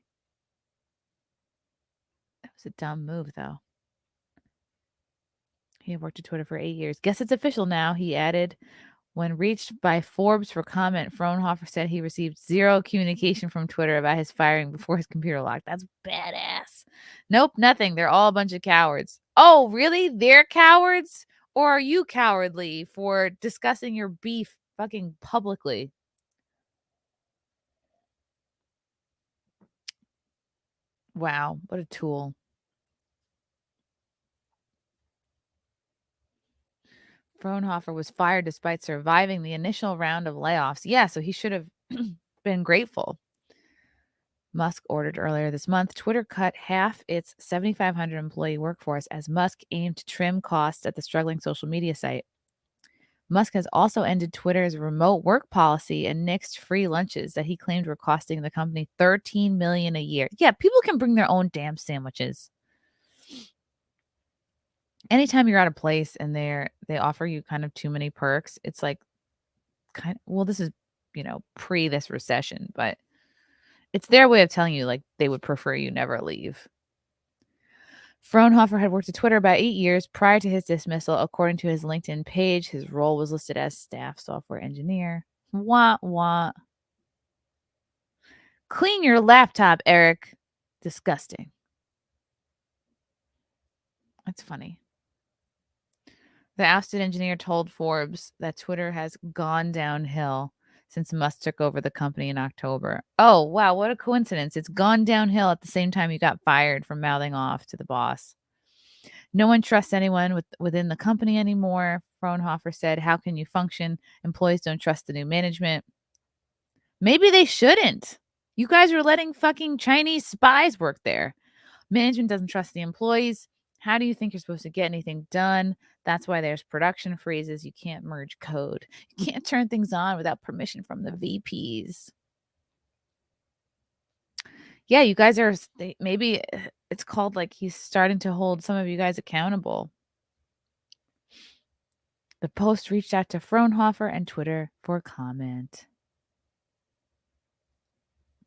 That was a dumb move, though. He had worked at Twitter for 8 years. Guess it's official now, he added. When reached by Forbes for comment, Fraunhofer said he received 0 communication from Twitter about his firing before his computer locked. That's badass. Nope, nothing. They're all a bunch of cowards. Oh, really? They're cowards? Or are you cowardly for discussing your beef fucking publicly? Wow, what a tool. Fraunhofer was fired despite surviving the initial round of layoffs. Yeah, so he should have been grateful. Musk ordered earlier this month, Twitter cut half its 7,500 employee workforce as Musk aimed to trim costs at the struggling social media site. Musk has also ended Twitter's remote work policy and nixed free lunches that he claimed were costing the company $13 million a year. Yeah, people can bring their own damn sandwiches. Anytime you're at a place and they offer you kind of too many perks, it's like this is, pre this recession, but it's their way of telling you like they would prefer you never leave. Fraunhofer had worked at Twitter about 8 years prior to his dismissal. According to his LinkedIn page, his role was listed as staff software engineer. Wah, wah. Clean your laptop, Eric. Disgusting. That's funny. The ousted engineer told Forbes that Twitter has gone downhill since Musk took over the company in October. Oh, wow, what a coincidence. It's gone downhill at the same time you got fired for mouthing off to the boss. No one trusts anyone within the company anymore, Fraunhofer said. How can you function? Employees don't trust the new management. Maybe they shouldn't. You guys are letting fucking Chinese spies work there. Management doesn't trust the employees. How do you think you're supposed to get anything done? That's why there's production freezes. You can't merge code. You can't turn things on without permission from the VPs. Yeah, you guys are, maybe it's called like he's starting to hold some of you guys accountable. The Post reached out to Fraunhofer and Twitter for comment.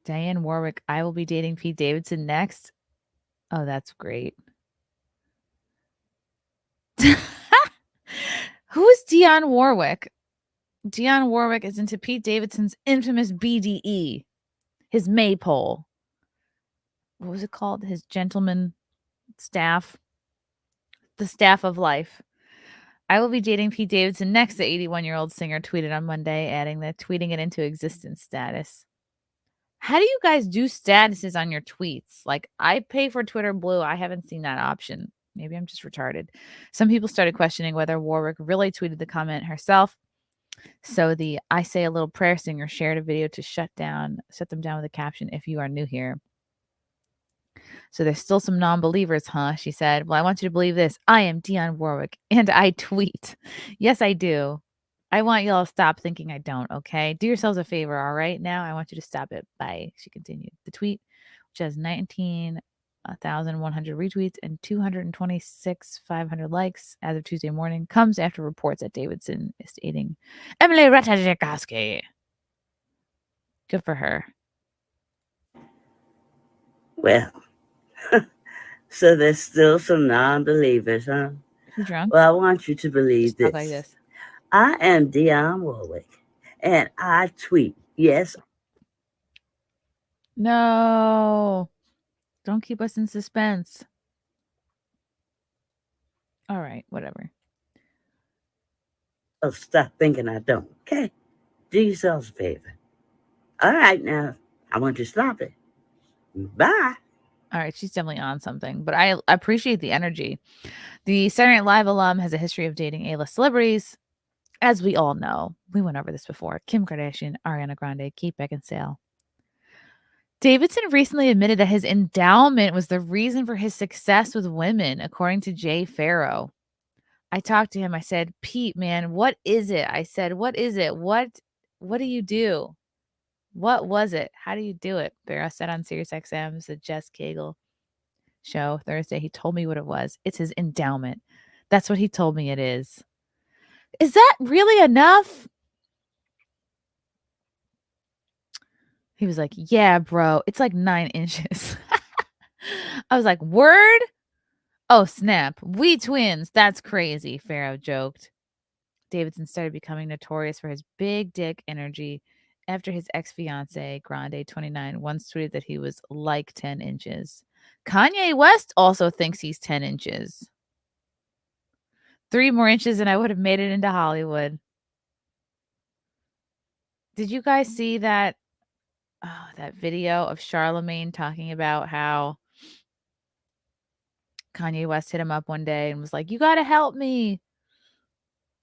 Diane Warwick, I will be dating Pete Davidson next. Oh, that's great. Who is Dionne Warwick? Dionne Warwick is into Pete Davidson's infamous BDE, his maypole. What was it called? His gentleman staff. The staff of life. I will be dating Pete Davidson next, the 81-year-old singer tweeted on Monday, adding that tweeting it into existence status. How do you guys do statuses on your tweets? Like, I pay for Twitter Blue. I haven't seen that option. Maybe I'm just retarded. Some people started questioning whether Warwick really tweeted the comment herself. So the I Say a Little Prayer singer shared a video to shut them down with a caption, "If you are new here." So there's still some non-believers, huh? She said, "Well, I want you to believe this. I am Dionne Warwick, and I tweet." Yes, I do. I want y'all to stop thinking I don't, okay? Do yourselves a favor, all right? Now I want you to stop it. Bye. She continued. The tweet, which has 19,100 retweets and 226,500 likes as of Tuesday morning, comes after reports that Davidson is dating Emily Ratajkowski. Good for her. Well, so there's still some non-believers, huh? You drunk? Well, I want you to believe Just talk this. like this. I am Dionne Warwick, and I tweet. Yes. No. Don't keep us in suspense. All right, whatever. Oh, stop thinking I don't. Okay? Do yourselves a favor. All right, now, I want you to stop it. Bye. All right, she's definitely on something, but I appreciate the energy. The Saturday Night Live alum has a history of dating A-list celebrities. As we all know, we went over this before. Kim Kardashian, Ariana Grande, Kate Beckinsale. Davidson recently admitted that his endowment was the reason for his success with women, according to Jay Farrow. I talked to him. I said, "Pete, man, what is it?" I said, "What is it? What do you do? What was it? How do you do it?" Farrow said on SiriusXM's The Jess Cagle show Thursday. He told me what it was. It's his endowment. That's what he told me it is. Is that really enough? He was like, "Yeah, bro. It's like 9 inches." I was like, "Word? Oh, snap. We twins. That's crazy," Farrow joked. Davidson started becoming notorious for his big dick energy after his ex-fiancée, Grande, 29, once tweeted that he was like 10 inches. Kanye West also thinks he's 10 inches. 3 more inches and I would have made it into Hollywood. Did you guys see that video of Charlemagne talking about how Kanye West hit him up one day and was like, "You got to help me."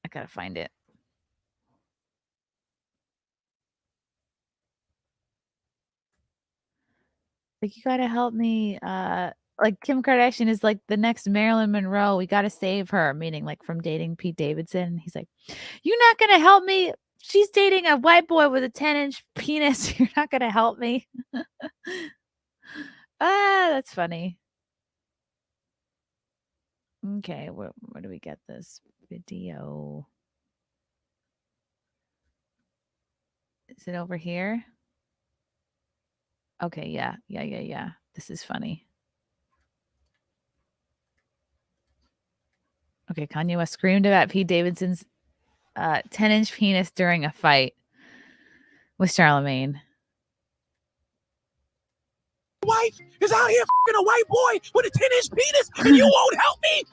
I got to find it. Like, "You got to help me. Like Kim Kardashian is like the next Marilyn Monroe. We got to save her," meaning like from dating Pete Davidson. He's like, "You're not going to help me. She's dating a white boy with a 10-inch penis. You're not going to help me." That's funny. Okay, where do we get this video? Is it over here? Okay, yeah. This is funny. Okay, Kanye West screamed about Pete Davidson's 10-inch penis during a fight with Charlemagne. Wife is out here fucking a white boy with a 10-inch penis and you won't help me?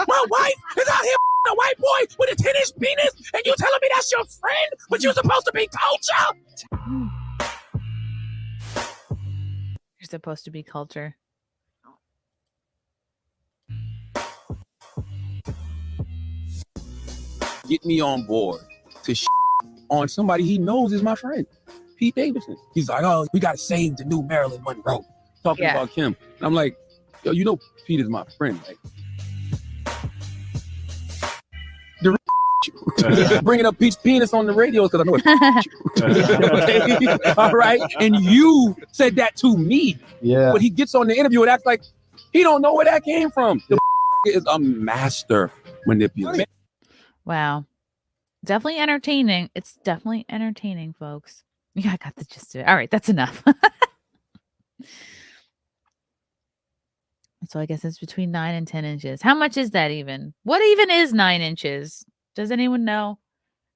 My wife is out here fucking a white boy with a 10-inch penis and you telling me that's your friend, but you're supposed to be culture? You're supposed to be culture. Get me on board to on somebody he knows is my friend, Pete Davidson. He's like, "Oh, we got to save the new Marilyn Monroe." Talking about Kim. And I'm like, "Yo, you know Pete is my friend, right?" Bringing up Pete's penis on the radio because I know it's okay. All right. And you said that to me. Yeah. But he gets on the interview and acts like he don't know where that came from. The is a master manipulator. Wow. Definitely entertaining. It's definitely entertaining, folks. Yeah, I got the gist of it. All right, that's enough. So I guess it's between 9 and 10 inches. How much is that even? What even is 9 inches? Does anyone know?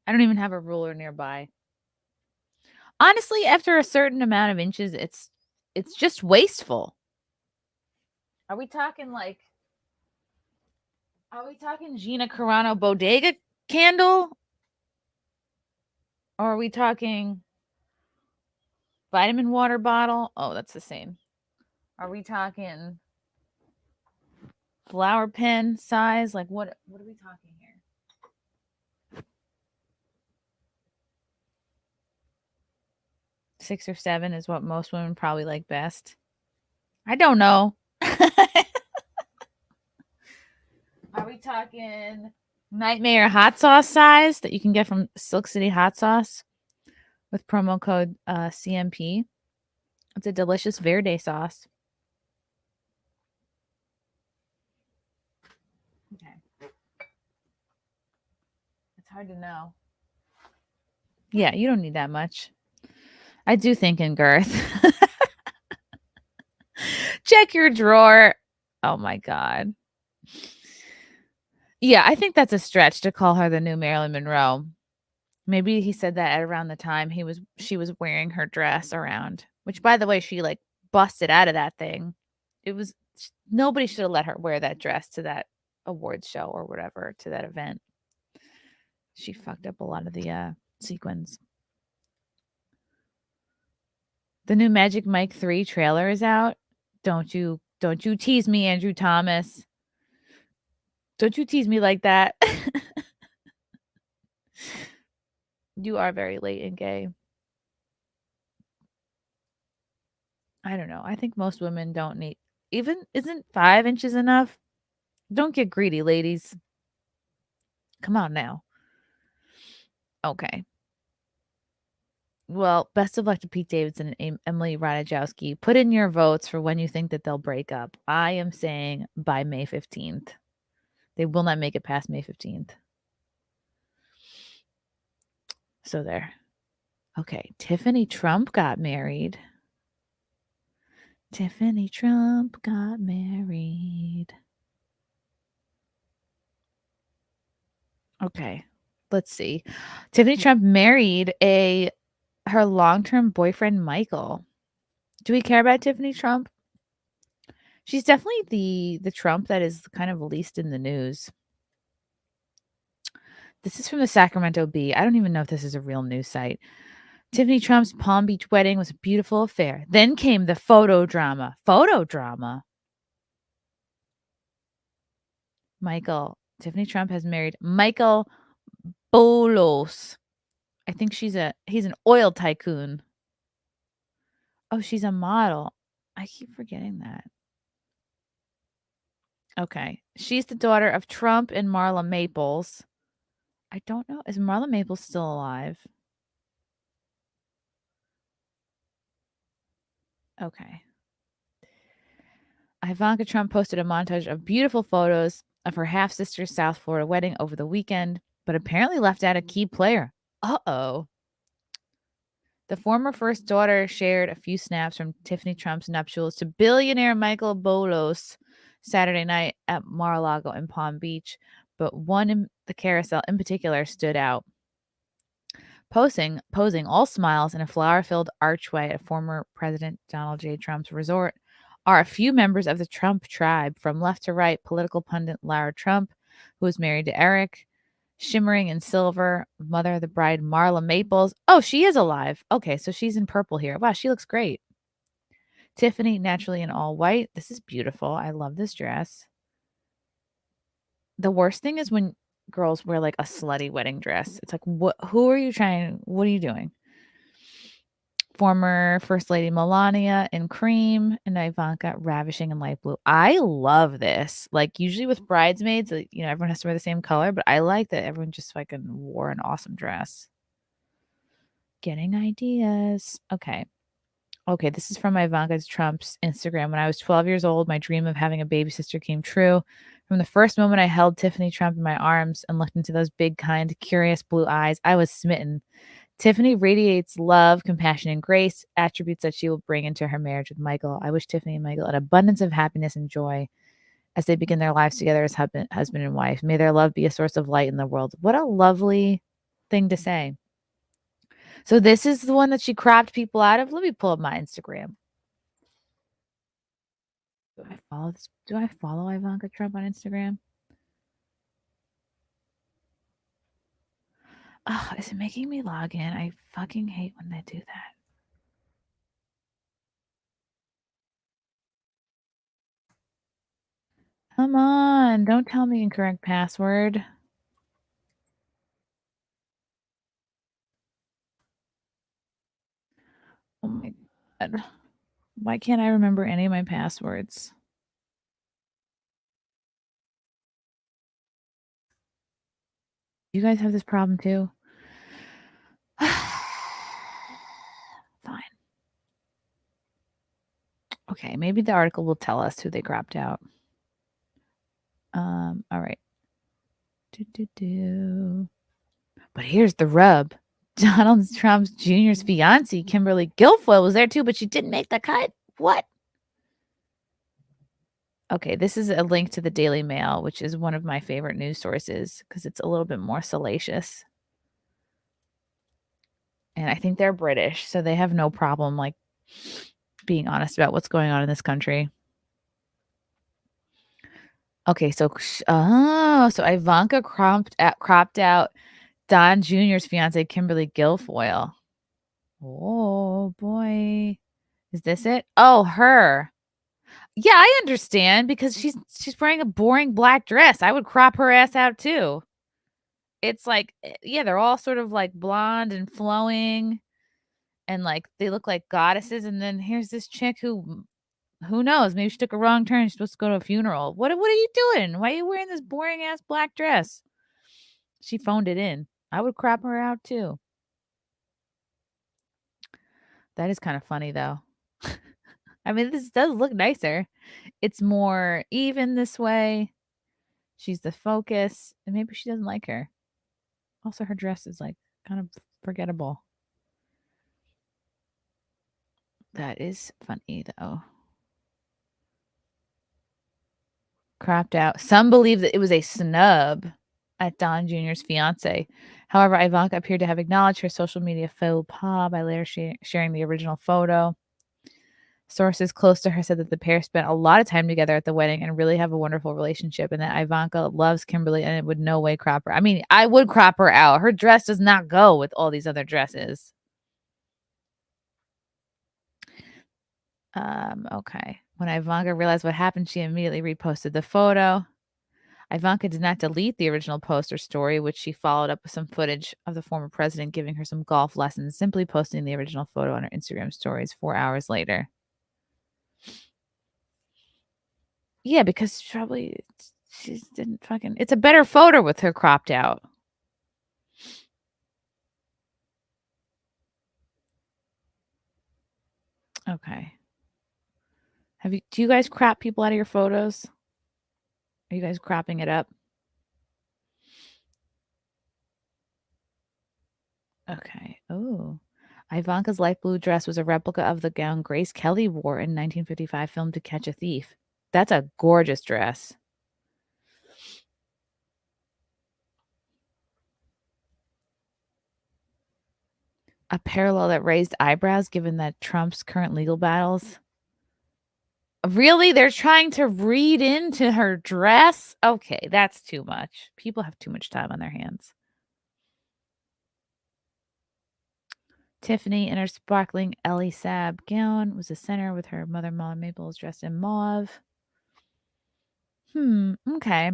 I don't even have a ruler nearby. Honestly, after a certain amount of inches, it's just wasteful. Are we talking Gina Carano Bodega candle? Or are we talking vitamin water bottle? Oh, that's the same. Are we talking flower pen size? Like what are we talking here? 6 or 7 is what most women probably like best. I don't know. Are we talking Nightmare hot sauce size that you can get from Silk City Hot Sauce with promo code CMP? It's a delicious verde sauce. Okay. It's hard to know. Yeah, you don't need that much. I do think in girth. Check your drawer. Oh my God. Yeah, I think that's a stretch to call her the new Marilyn Monroe. Maybe he said that at around the time she was wearing her dress around, which by the way, she like busted out of that thing. Nobody should have let her wear that dress to that awards show or whatever, to that event. She fucked up a lot of the sequins. The new Magic Mike 3 trailer is out. Don't you tease me, Andrew Thomas. Don't you tease me like that. You are very late and gay. I don't know. I think most women don't need isn't 5 inches enough? Don't get greedy, ladies. Come on now. Okay. Well, best of luck to Pete Davidson and Emily Ratajkowski. Put in your votes for when you think that they'll break up. I am saying by May 15th. They will not make it past May 15th. So there. Okay. Tiffany Trump got married. Tiffany Trump got married. Okay. Let's see. Tiffany Trump married her long-term boyfriend, Michael. Do we care about Tiffany Trump? She's definitely the Trump that is kind of least in the news. This is from the Sacramento Bee. I don't even know if this is a real news site. Tiffany Trump's Palm Beach wedding was a beautiful affair. Then came the photo drama. Tiffany Trump has married Michael Bolos. I think he's an oil tycoon. Oh, she's a model. I keep forgetting that. Okay. She's the daughter of Trump and Marla Maples. I don't know. Is Marla Maples still alive? Okay. Ivanka Trump posted a montage of beautiful photos of her half-sister's South Florida wedding over the weekend, but apparently left out a key player. Uh-oh. The former first daughter shared a few snaps from Tiffany Trump's nuptials to billionaire Michael Bolos Saturday night at Mar-a-Lago in Palm Beach, but one in the carousel in particular stood out. Posing all smiles in a flower-filled archway at former President Donald J. Trump's resort are a few members of the Trump tribe. From left to right, political pundit Lara Trump, who is married to Eric, shimmering in silver, mother of the bride Marla Maples. Oh, she is alive. Okay, so she's in purple here. Wow, she looks great. Tiffany, naturally in all white. This is beautiful. I love this dress. The worst thing is when girls wear like a slutty wedding dress. It's like, what are you doing? Former First Lady Melania in cream and Ivanka ravishing in light blue. I love this. Like usually with bridesmaids, everyone has to wear the same color, but I like that everyone just fucking wore an awesome dress. Getting ideas. Okay, this is from Ivanka Trump's Instagram. When I was 12 years old, my dream of having a baby sister came true. From the first moment I held Tiffany Trump in my arms and looked into those big, kind, curious blue eyes, I was smitten. Tiffany radiates love, compassion, and grace, attributes that she will bring into her marriage with Michael. I wish Tiffany and Michael an abundance of happiness and joy as they begin their lives together as husband and wife. May their love be a source of light in the world. What a lovely thing to say. So this is the one that she cropped people out of. Let me pull up my Instagram. Do I follow Ivanka Trump on Instagram? Oh, is it making me log in? I fucking hate when they do that. Come on, don't tell me incorrect password. Why can't I remember any of my passwords? You guys have this problem too? Fine. Okay, maybe the article will tell us who they cropped out. All right. But here's the rub. Donald Trump Jr.'s fiancée, Kimberly Guilfoyle, was there too, but she didn't make the cut. What? Okay, this is a link to the Daily Mail, which is one of my favorite news sources because it's a little bit more salacious. And I think they're British, so they have no problem like being honest about what's going on in this country. Okay, so Ivanka cropped out Don Jr.'s fiance Kimberly Guilfoyle. Oh boy, is this it? Oh, her. Yeah, I understand because she's wearing a boring black dress. I would crop her ass out too. It's like, yeah, they're all sort of like blonde and flowing, and like they look like goddesses. And then here's this chick who knows? Maybe she took a wrong turn. She's supposed to go to a funeral. What are you doing? Why are you wearing this boring ass black dress? She phoned it in. I would crop her out too. That is kind of funny though. I mean, this does look nicer. It's more even this way. She's the focus, and maybe she doesn't like her. Also, her dress is like kind of forgettable. That is funny though. Cropped out. Some believe that it was a snub at Don Jr.'s fiance. However, Ivanka appeared to have acknowledged her social media faux pas by later sharing the original photo. Sources close to her said that the pair spent a lot of time together at the wedding and really have a wonderful relationship, and that Ivanka loves Kimberly and it would no way crop her. I mean, I would crop her out. Her dress does not go with all these other dresses. Okay. When Ivanka realized what happened, she immediately reposted the photo. Ivanka did not delete the original post or story, which she followed up with some footage of the former president giving her some golf lessons, simply posting the original photo on her Instagram stories 4 hours later. Yeah, because probably she didn't fucking... It's a better photo with her cropped out. Okay. Do you guys crop people out of your photos? Are you guys cropping it up? Okay. Oh. Ivanka's light blue dress was a replica of the gown Grace Kelly wore in 1955 film To Catch a Thief. That's a gorgeous dress. A parallel that raised eyebrows given that Trump's current legal battles. Really? They're trying to read into her dress? Okay, that's too much. People have too much time on their hands. Tiffany in her sparkling Ellie Saab gown was the center with her mother-in-law Maples dressed in mauve. Okay.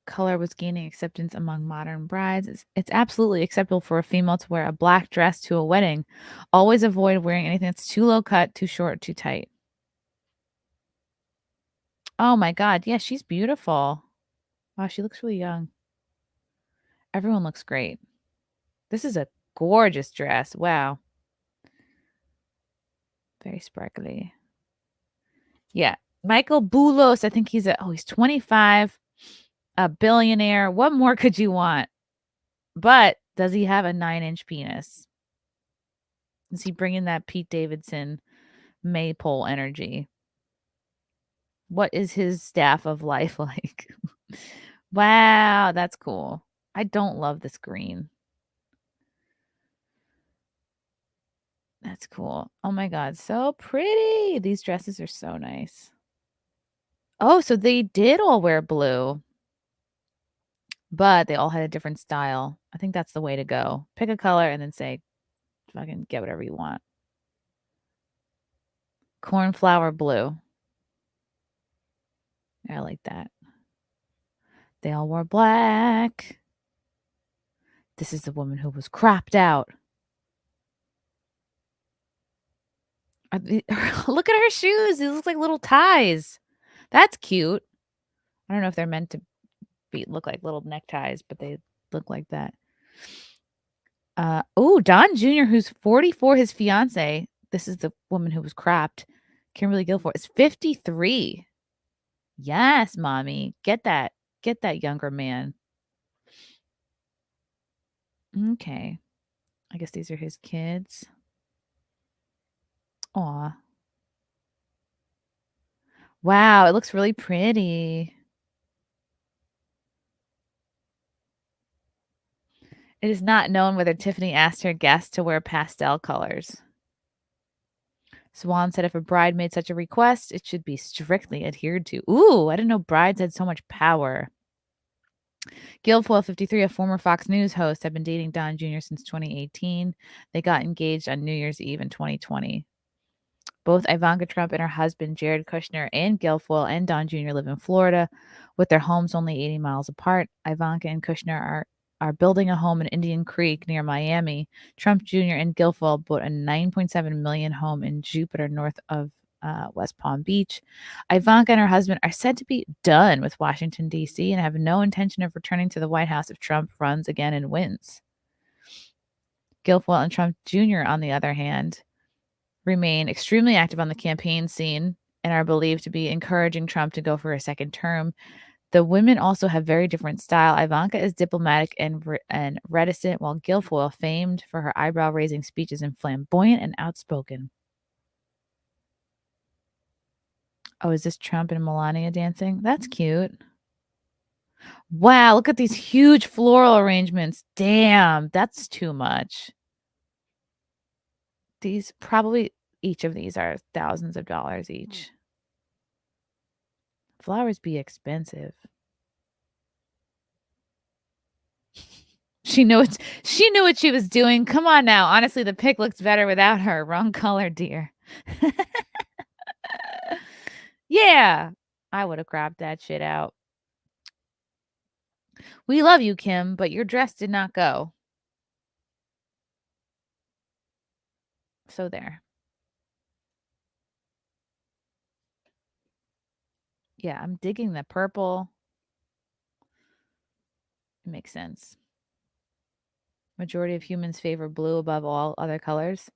Color was gaining acceptance among modern brides. It's absolutely acceptable for a female to wear a black dress to a wedding. Always avoid wearing anything that's too low cut, too short, too tight. Oh my God. Yeah, she's beautiful. Wow, she looks really young. Everyone looks great. This is a gorgeous dress. Wow. Very sparkly. Yeah. Michael Boulos, I think he's 25, a billionaire. What more could you want? But does he have a 9-inch penis? Is he bringing that Pete Davidson maypole energy? What is his staff of life like? Wow, that's cool. I don't love this green. That's cool. Oh my God, so pretty. These dresses are so nice. Oh, so they did all wear blue, but they all had a different style. I think that's the way to go. Pick a color and then say, fucking get whatever you want. Cornflower blue. I like that. They all wore black. This is the woman who was cropped out. Look at her shoes. These look like little ties. That's cute. I don't know if they're meant to look like little neckties, but they look like that. Don Jr., who's 44, his fiance. This is the woman who was cropped. Kimberly Guilfoyle is 53. Yes, mommy. Get that younger man. Okay. I guess these are his kids. Aw. Wow, it looks really pretty. It is not known whether Tiffany asked her guests to wear pastel colors. Swan said if a bride made such a request, it should be strictly adhered to. Ooh, I didn't know brides had so much power. Guilfoyle, 53, a former Fox News host, had been dating Don Jr. since 2018. They got engaged on New Year's Eve in 2020. Both Ivanka Trump and her husband, Jared Kushner, and Guilfoyle and Don Jr. live in Florida, with their homes only 80 miles apart. Ivanka and Kushner are building a home in Indian Creek near Miami. Trump Jr. and Guilfoyle bought a $9.7 million home in Jupiter, north of West Palm Beach. Ivanka and her husband are said to be done with Washington, D.C. and have no intention of returning to the White House if Trump runs again and wins. Guilfoyle and Trump Jr., on the other hand, remain extremely active on the campaign scene and are believed to be encouraging Trump to go for a second term. The women also have very different style. Ivanka is diplomatic and reticent, while Guilfoyle, famed for her eyebrow-raising speeches, and flamboyant and outspoken. Oh, is this Trump and Melania dancing? That's cute. Wow, look at these huge floral arrangements. Damn, that's too much. Each of these are thousands of dollars each. Flowers be expensive. She knew what she was doing. Come on now. Honestly, the pic looks better without her. Wrong color, dear. Yeah, I would have grabbed that shit out. We love you, Kim, but your dress did not go. So there. Yeah, I'm digging the purple. It makes sense. Majority of humans favor blue above all other colors.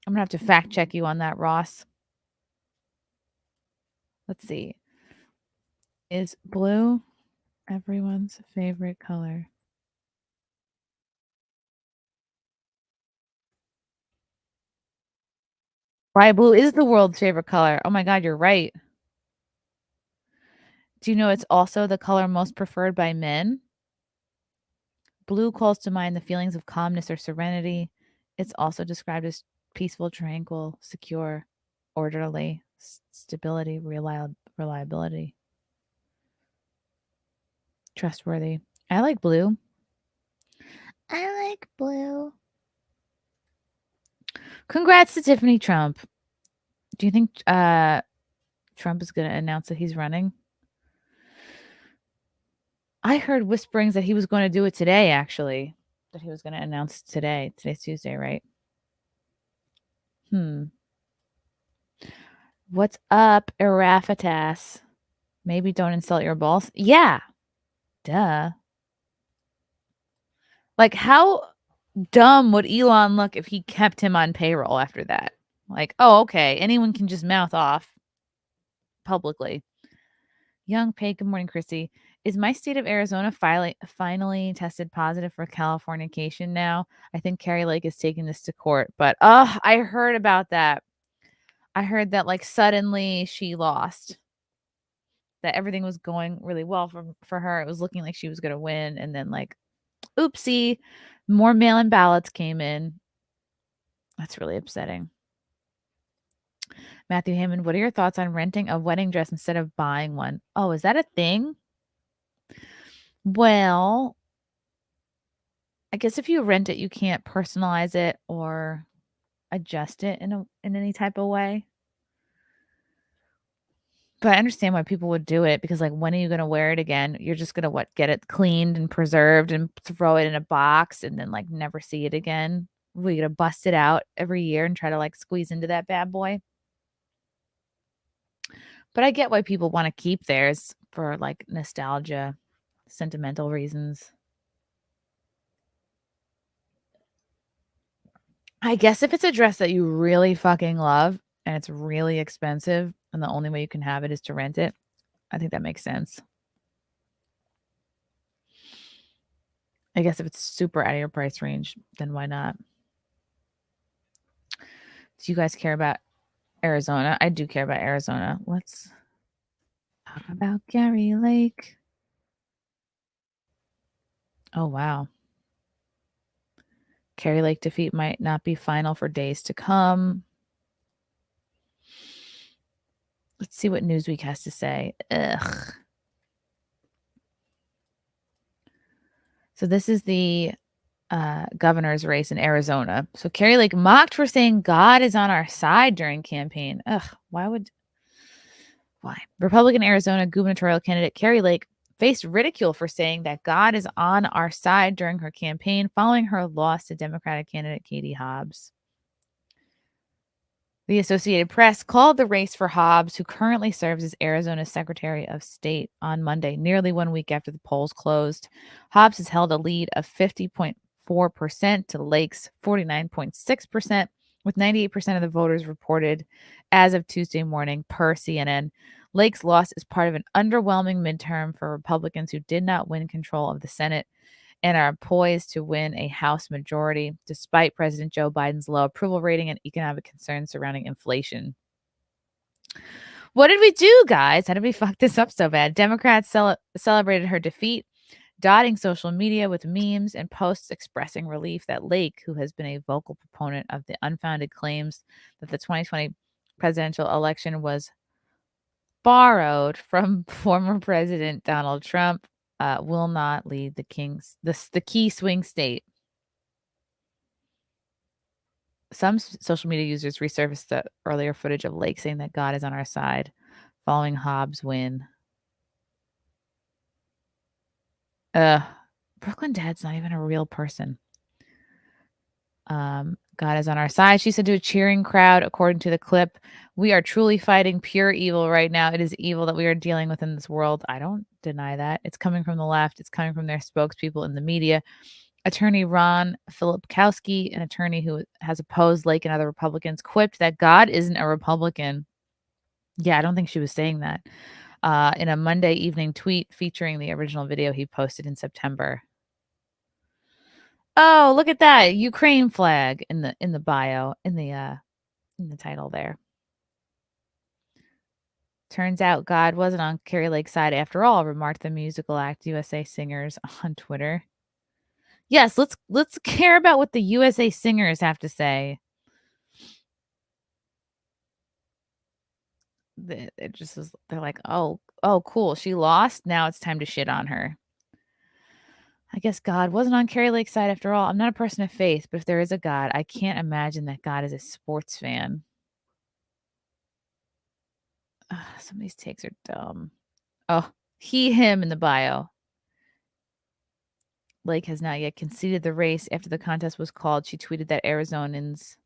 I'm going to have to fact check you on that, Ross. Let's see. Is blue everyone's favorite color? Why blue is the world's favorite color. Oh my God, you're right. Do you know it's also the color most preferred by men? Blue calls to mind the feelings of calmness or serenity. It's also described as peaceful, tranquil, secure, orderly, stability, reliability, trustworthy. I like blue. I like blue. Congrats to Tiffany Trump. Do you think Trump is going to announce that he's running? I heard whisperings that he was going to do it today, actually. That he was going to announce today. Today's Tuesday, right? What's up, Eraphatas? Maybe don't insult your boss. Yeah. Duh. Like, how dumb would Elon look if he kept him on payroll after that? Like, oh, okay. Anyone can just mouth off publicly. Young Pay, good morning, Chrissy. Is my state of Arizona finally tested positive for Californication now? I think Carrie Lake is taking this to court. But, I heard about that. I heard that, like, suddenly she lost. That everything was going really well for her. It was looking like she was going to win. And then, like, oopsie, more mail-in ballots came in. That's really upsetting. Matthew Hammond, what are your thoughts on renting a wedding dress instead of buying one? Oh, is that a thing? Well, I guess if you rent it, you can't personalize it or adjust it in any type of way. But I understand why people would do it because, like, when are you going to wear it again? You're just going to get it cleaned and preserved and throw it in a box and then, like, never see it again? We're going to bust it out every year and try to, like, squeeze into that bad boy. But I get why people want to keep theirs for, like, nostalgia, sentimental reasons. I guess if it's a dress that you really fucking love and it's really expensive and the only way you can have it is to rent it, I think that makes sense. I guess if it's super out of your price range, then why not? Do you guys care about Arizona? I do care about Arizona. Let's talk about Gary Lake. Oh, wow. Kari Lake defeat might not be final for days to come. Let's see what Newsweek has to say. Ugh. So this is the governor's race in Arizona. So Kari Lake mocked for saying God is on our side during campaign. Ugh, why? Republican Arizona gubernatorial candidate Kari Lake faced ridicule for saying that God is on our side during her campaign following her loss to Democratic candidate Katie Hobbs. The Associated Press called the race for Hobbs, who currently serves as Arizona's Secretary of State, on Monday, nearly 1 week after the polls closed. Hobbs has held a lead of 50.4% to Lake's 49.6%, with 98% of the voters reported as of Tuesday morning, per CNN. Lake's loss is part of an underwhelming midterm for Republicans who did not win control of the Senate and are poised to win a House majority, despite President Joe Biden's low approval rating and economic concerns surrounding inflation. What did we do, guys? How did we fuck this up so bad? Democrats celebrated her defeat, dotting social media with memes and posts expressing relief that Lake, who has been a vocal proponent of the unfounded claims that the 2020 presidential election was borrowed from former President Donald Trump, will not lead the key swing state. Some social media users resurfaced the earlier footage of Lake saying that God is on our side following Hobbs' win. Brooklyn Dad's not even a real person. God is on our side, she said to a cheering crowd, according to the clip. We are truly fighting pure evil right now. It is evil that we are dealing with in this world. I don't deny that. It's coming from the left. It's coming from their spokespeople in the media. Attorney Ron Filipkowski, an attorney who has opposed Lake and other Republicans, quipped that God isn't a Republican. Yeah, I don't think she was saying that. In a Monday evening tweet featuring the original video he posted in September. Oh, look at that Ukraine flag in the bio, in the title there. Turns out God wasn't on Kari Lake's side after all, remarked the musical act USA Singers on Twitter. Yes, let's care about what the USA Singers have to say. It just is, they're like, oh, cool, she lost. Now it's time to shit on her. I guess God wasn't on Kari Lake's side after all. I'm not a person of faith, but if there is a God, I can't imagine that God is a sports fan. Some of these takes are dumb. Oh, him in the bio. Lake has not yet conceded the race after the contest was called. She tweeted that Arizonans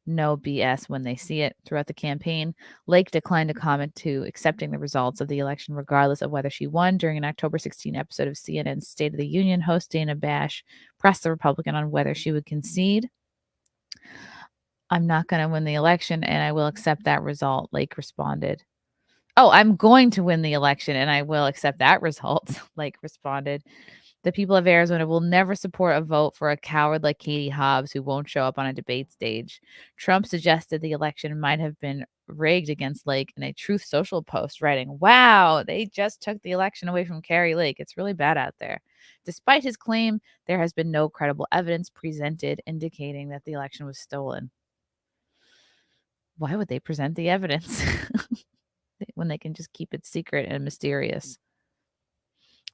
know BS when they see it. Throughout the campaign, Lake declined to comment to accepting the results of the election, regardless of whether she won. During an October 16 episode of CNN's State of the Union, host Dana Bash pressed the Republican on whether she would concede. I'm not going to win the election, and I will accept that result, Lake responded. Oh, I'm going to win the election, and I will accept that result, Lake responded. The people of Arizona will never support a vote for a coward like Katie Hobbs who won't show up on a debate stage. Trump suggested the election might have been rigged against Lake in a Truth Social post, writing, "Wow, they just took the election away from Kari Lake. It's really bad out there." Despite his claim, there has been no credible evidence presented indicating that the election was stolen. Why would they present the evidence when they can just keep it secret and mysterious?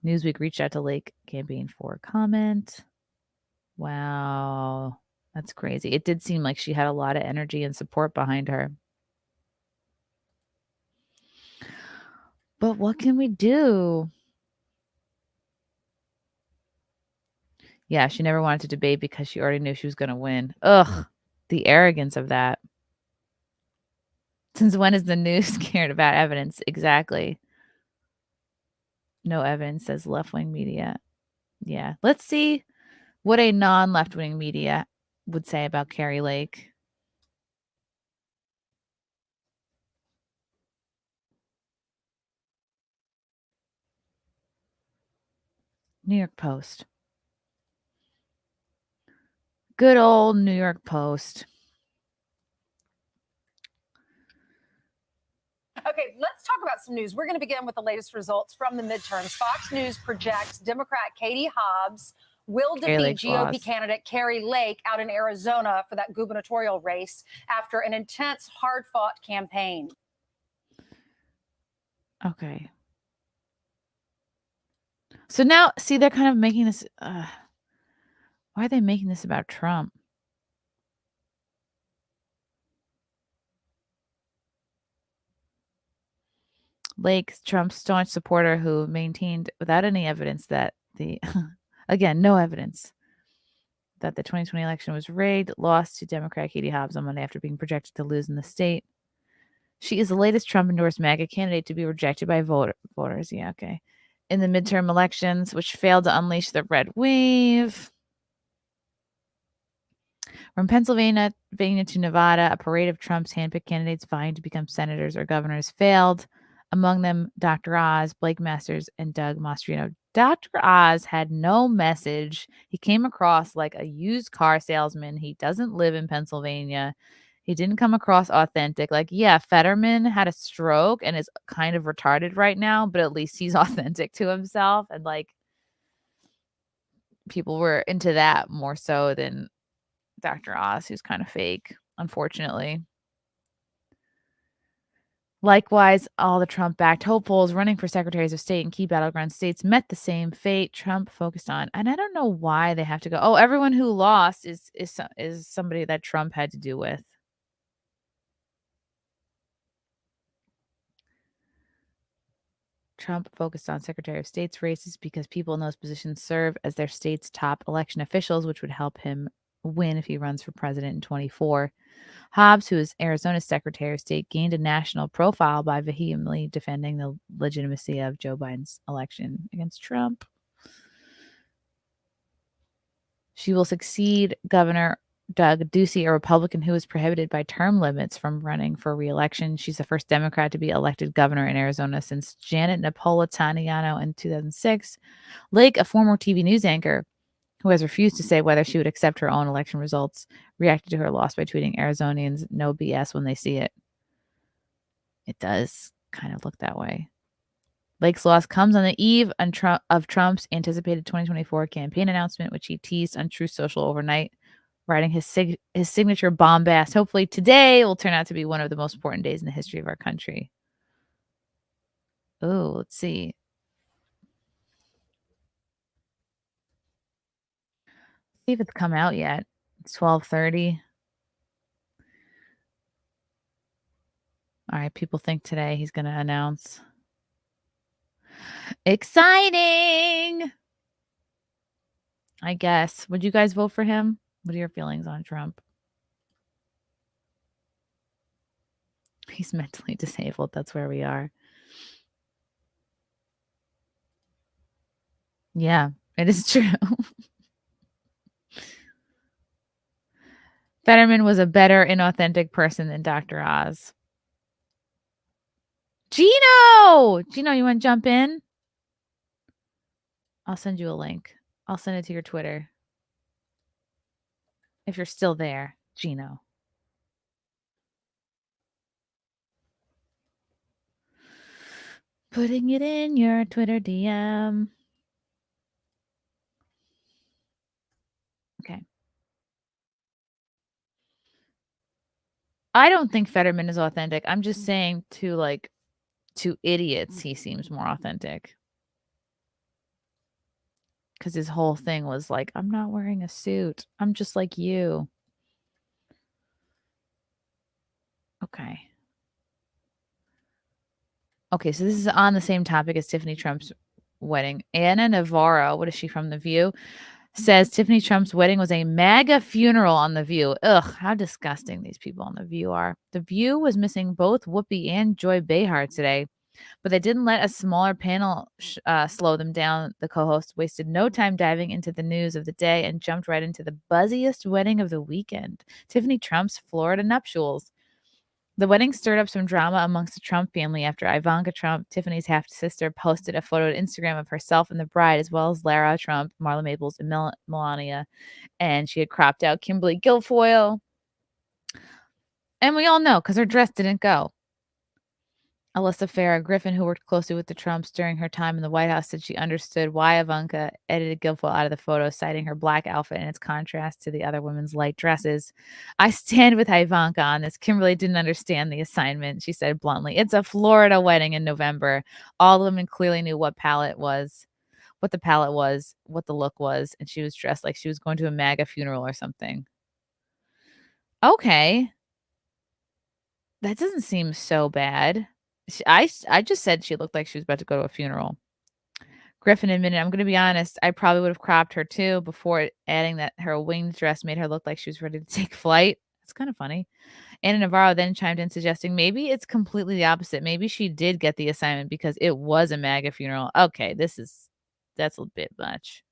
Newsweek reached out to Lake campaign for comment. Wow, that's crazy. It did seem like she had a lot of energy and support behind her. But what can we do? Yeah, she never wanted to debate because she already knew she was going to win. Ugh, the arrogance of that. Since when is the news cared about evidence? Exactly. No evidence, says left-wing media. Yeah. Let's see what a non-left-wing media would say about Carrie Lake. New York Post. Good old New York Post. Okay, let's talk about some news. We're going to begin with the latest results from the midterms. Fox News projects Democrat Katie Hobbs will defeat GOP candidate Carrie Lake out in Arizona for that gubernatorial race after an intense, hard-fought campaign. Okay. So now, see, they're kind of making this. Why are they making this about Trump? Lake, Trump's staunch supporter who maintained without any evidence that again, no evidence that the 2020 election was rigged, lost to Democrat Katie Hobbs on Monday after being projected to lose in the state. She is the latest Trump-endorsed MAGA candidate to be rejected by voters. Yeah, okay. In the midterm elections, which failed to unleash the red wave. From Pennsylvania to Nevada, a parade of Trump's handpicked candidates vying to become senators or governors failed. Among them, Dr. Oz, Blake Masters, and Doug Mastriano. Dr. Oz had no message. He came across like a used car salesman. He doesn't live in Pennsylvania. He didn't come across authentic. Like, yeah, Fetterman had a stroke and is kind of retarded right now, but at least he's authentic to himself. And like, people were into that more so than Dr. Oz, who's kind of fake, unfortunately. Likewise, all the Trump-backed hopefuls running for secretaries of state in key battleground states met the same fate. Trump focused on, and I don't know why they have to go. Oh, everyone who lost is somebody that Trump had to do with. Trump focused on Secretary of State's races because people in those positions serve as their state's top election officials, which would help him win if he runs for president in 2024. Hobbs, who is Arizona's Secretary of State, gained a national profile by vehemently defending the legitimacy of Joe Biden's election against Trump. She will succeed Governor Doug Ducey, a Republican who was prohibited by term limits from running for re-election. She's the first Democrat to be elected governor in Arizona since Janet Napolitano in 2006. Lake, a former TV news anchor who has refused to say whether she would accept her own election results, reacted to her loss by tweeting Arizonians no BS when they see it. It does kind of look that way. Lake's loss comes on the eve of Trump's anticipated 2024 campaign announcement, which he teased on Truth Social overnight, writing his signature bombast. Hopefully today will turn out to be one of the most important days in the history of our country. Oh, let's see. See if it's come out yet. It's 12:30. All right, people think today he's going to announce. Exciting! I guess. Would you guys vote for him? What are your feelings on Trump? He's mentally disabled. That's where we are. Yeah, it is true. Fetterman was a better inauthentic person than Dr. Oz. Gino, you want to jump in? I'll send you a link. I'll send it to your Twitter. If you're still there, Gino. Putting it in your Twitter DM. Okay. I don't think Fetterman is authentic. I'm just saying to idiots, he seems more authentic. Because his whole thing was like, I'm not wearing a suit. I'm just like you. Okay. Okay, so this is on the same topic as Tiffany Trump's wedding. Anna Navarro, what is she from The View? Says Tiffany Trump's wedding was a MAGA funeral on The View. Ugh, how disgusting these people on The View are. The View was missing both Whoopi and Joy Behar today, but they didn't let a smaller panel slow them down. The co-host wasted no time diving into the news of the day and jumped right into the buzziest wedding of the weekend, Tiffany Trump's Florida nuptials. The wedding stirred up some drama amongst the Trump family after Ivanka Trump, Tiffany's half-sister, posted a photo to Instagram of herself and the bride, as well as Lara Trump, Marla Maples, and Melania. And she had cropped out Kimberly Guilfoyle. And we all know, because her dress didn't go. Alyssa Farah Griffin, who worked closely with the Trumps during her time in the White House, said she understood why Ivanka edited Guilfoyle out of the photo, citing her black outfit and its contrast to the other women's light dresses. I stand with Ivanka on this. Kimberly didn't understand the assignment, she said bluntly. It's a Florida wedding in November. All the women clearly knew what the palette was, what the look was, and she was dressed like she was going to a MAGA funeral or something. Okay. That doesn't seem so bad. I just said she looked like she was about to go to a funeral. Griffin admitted, I'm going to be honest, I probably would have cropped her too, before adding that her winged dress made her look like she was ready to take flight. That's kind of funny. Anna Navarro then chimed in, suggesting maybe it's completely the opposite. Maybe she did get the assignment because it was a MAGA funeral. Okay, that's a bit much.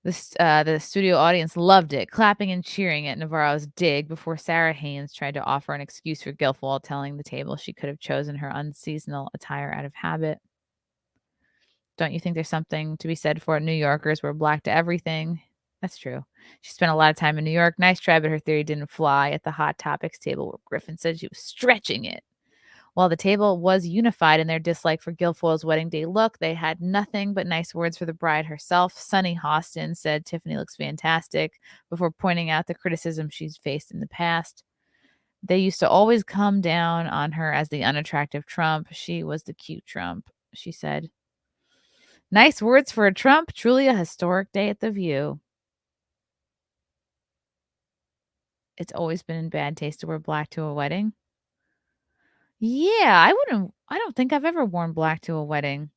The studio audience loved it, clapping and cheering at Navarro's dig before Sarah Haynes tried to offer an excuse for Guilfoyle, telling the table she could have chosen her unseasonal attire out of habit. Don't you think there's something to be said for it? New Yorkers were black to everything. That's true. She spent a lot of time in New York. Nice try, but her theory didn't fly at the Hot Topics table, where Griffin said she was stretching it. While the table was unified in their dislike for Guilfoyle's wedding day look, they had nothing but nice words for the bride herself. Sunny Hostin said Tiffany looks fantastic, before pointing out the criticism she's faced in the past. They used to always come down on her as the unattractive Trump. She was the cute Trump, she said. Nice words for a Trump. Truly a historic day at The View. It's always been in bad taste to wear black to a wedding. Yeah, I don't think I've ever worn black to a wedding.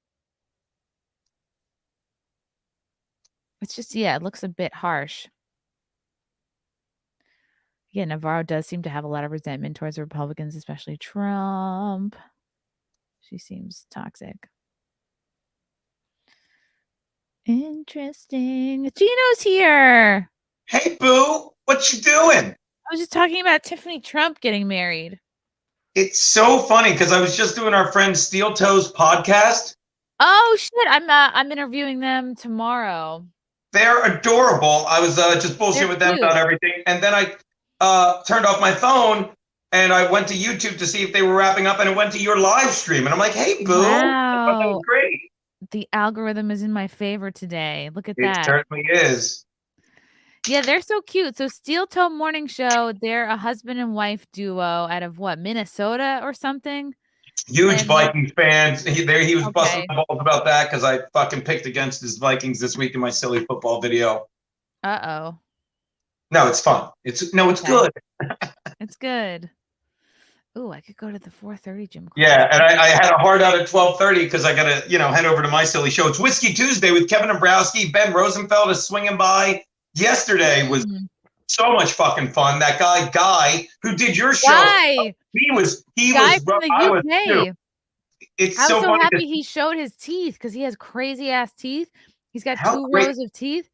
It's just, yeah, it looks a bit harsh. Yeah, Navarro does seem to have a lot of resentment towards the Republicans, especially Trump. She seems toxic. Interesting. Gino's here. Hey, boo, what you doing? I was just talking about Tiffany Trump getting married. It's so funny because I was just doing our friend Steel Toes podcast. Oh shit! I'm interviewing them tomorrow. They're adorable. I was just bullshitting with them about everything, and then I turned off my phone and I went to YouTube to see if they were wrapping up, and it went to your live stream, and I'm like, "Hey, boo, wow. that was great." The algorithm is in my favor today. Look at that. It certainly is. Yeah, they're so cute. So Steel Toe Morning Show, they're a husband and wife duo out of what, Minnesota or something? Huge Vikings fans. He was busting my balls about that because I fucking picked against his Vikings this week in my silly football video. Uh-oh. No, it's fun. It's good. It's good. Ooh, I could go to the 4:30 gym class. Yeah, and I had a hard out at 12:30 because I got to, head over to my silly show. It's Whiskey Tuesday with Kevin Dombrowski. Ben Rosenfeld is swinging by. Yesterday was so much fucking fun. That guy who did your show, he was from the UK. It's I was so funny happy he showed his teeth because he has crazy ass teeth. He's got two rows of teeth,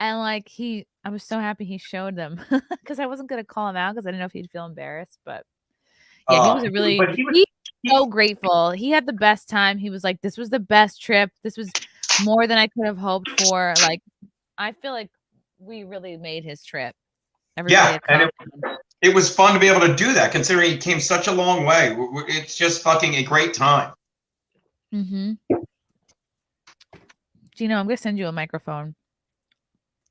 and I was so happy he showed them because I wasn't gonna call him out because I didn't know if he'd feel embarrassed, but yeah, he was so grateful. He had the best time. He was like, "This was the best trip. This was more than I could have hoped for." Like, I feel like we really made his trip. Yeah, and it was fun to be able to do that, considering he came such a long way. It's just fucking a great time. Mm-hmm. Gino, I'm gonna send you a microphone.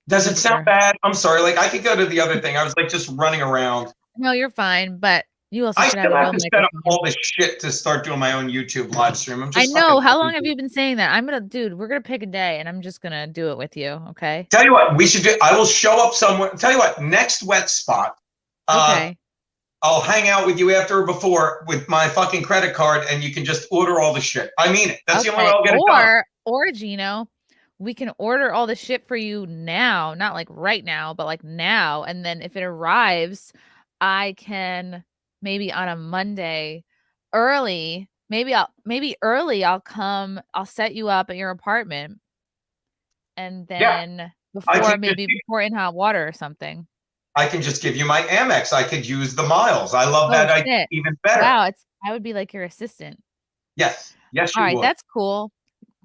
Does it sound bad? I'm sorry. I could go to the other thing. I was just running around. No, you're fine, but you also should I have a real to set up all this shit to start doing my own YouTube live stream. I know. How long have you been saying that? We're gonna pick a day, and I'm just gonna do it with you. Okay. Tell you what, we should do. I will show up somewhere. Tell you what, next wet spot. Okay. I'll hang out with you after or before with my fucking credit card, and you can just order all the shit. I mean it. That's the only way I'll get it done. Or Gino, we can order all the shit for you now, not like right now, but like now. And then if it arrives, I can maybe on a Monday early, I'll come, I'll set you up at your apartment. And then before in hot water or something. I can just give you my Amex. I could use the miles. I love that idea even better. Wow, I would be like your assistant. Yes, you all right, would. That's cool,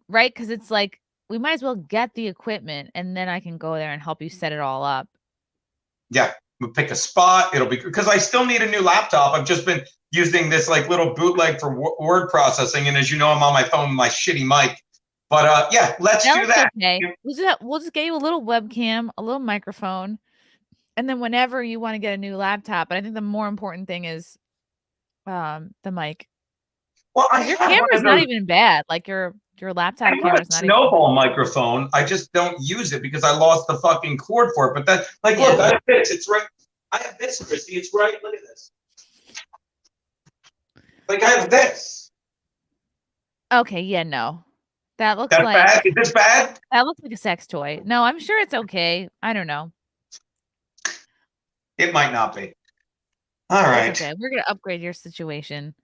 right? Because it's like we might as well get the equipment, and then I can go there and help you set it all up. Yeah, we'll pick a spot. It'll be because I still need a new laptop. I've just been using this like little bootleg for word processing, and as you know, I'm on my phone with my shitty mic. But yeah, let's do that. Okay. We'll just get you a little webcam, a little microphone. And then whenever you want to get a new laptop, but I think the more important thing is the mic. Well, your camera's not even bad. Like your laptop camera's not snowball microphone. I just don't use it because I lost the fucking cord for it. But that, like, look, I have this. It's right. I have this, Chrissy. It's right. Look at this. Like I have this. Okay. Yeah. No. That looks That's like bad. Is this bad? That looks like a sex toy. No, I'm sure it's okay. I don't know. It might not be. All right. Okay. We're going to upgrade your situation.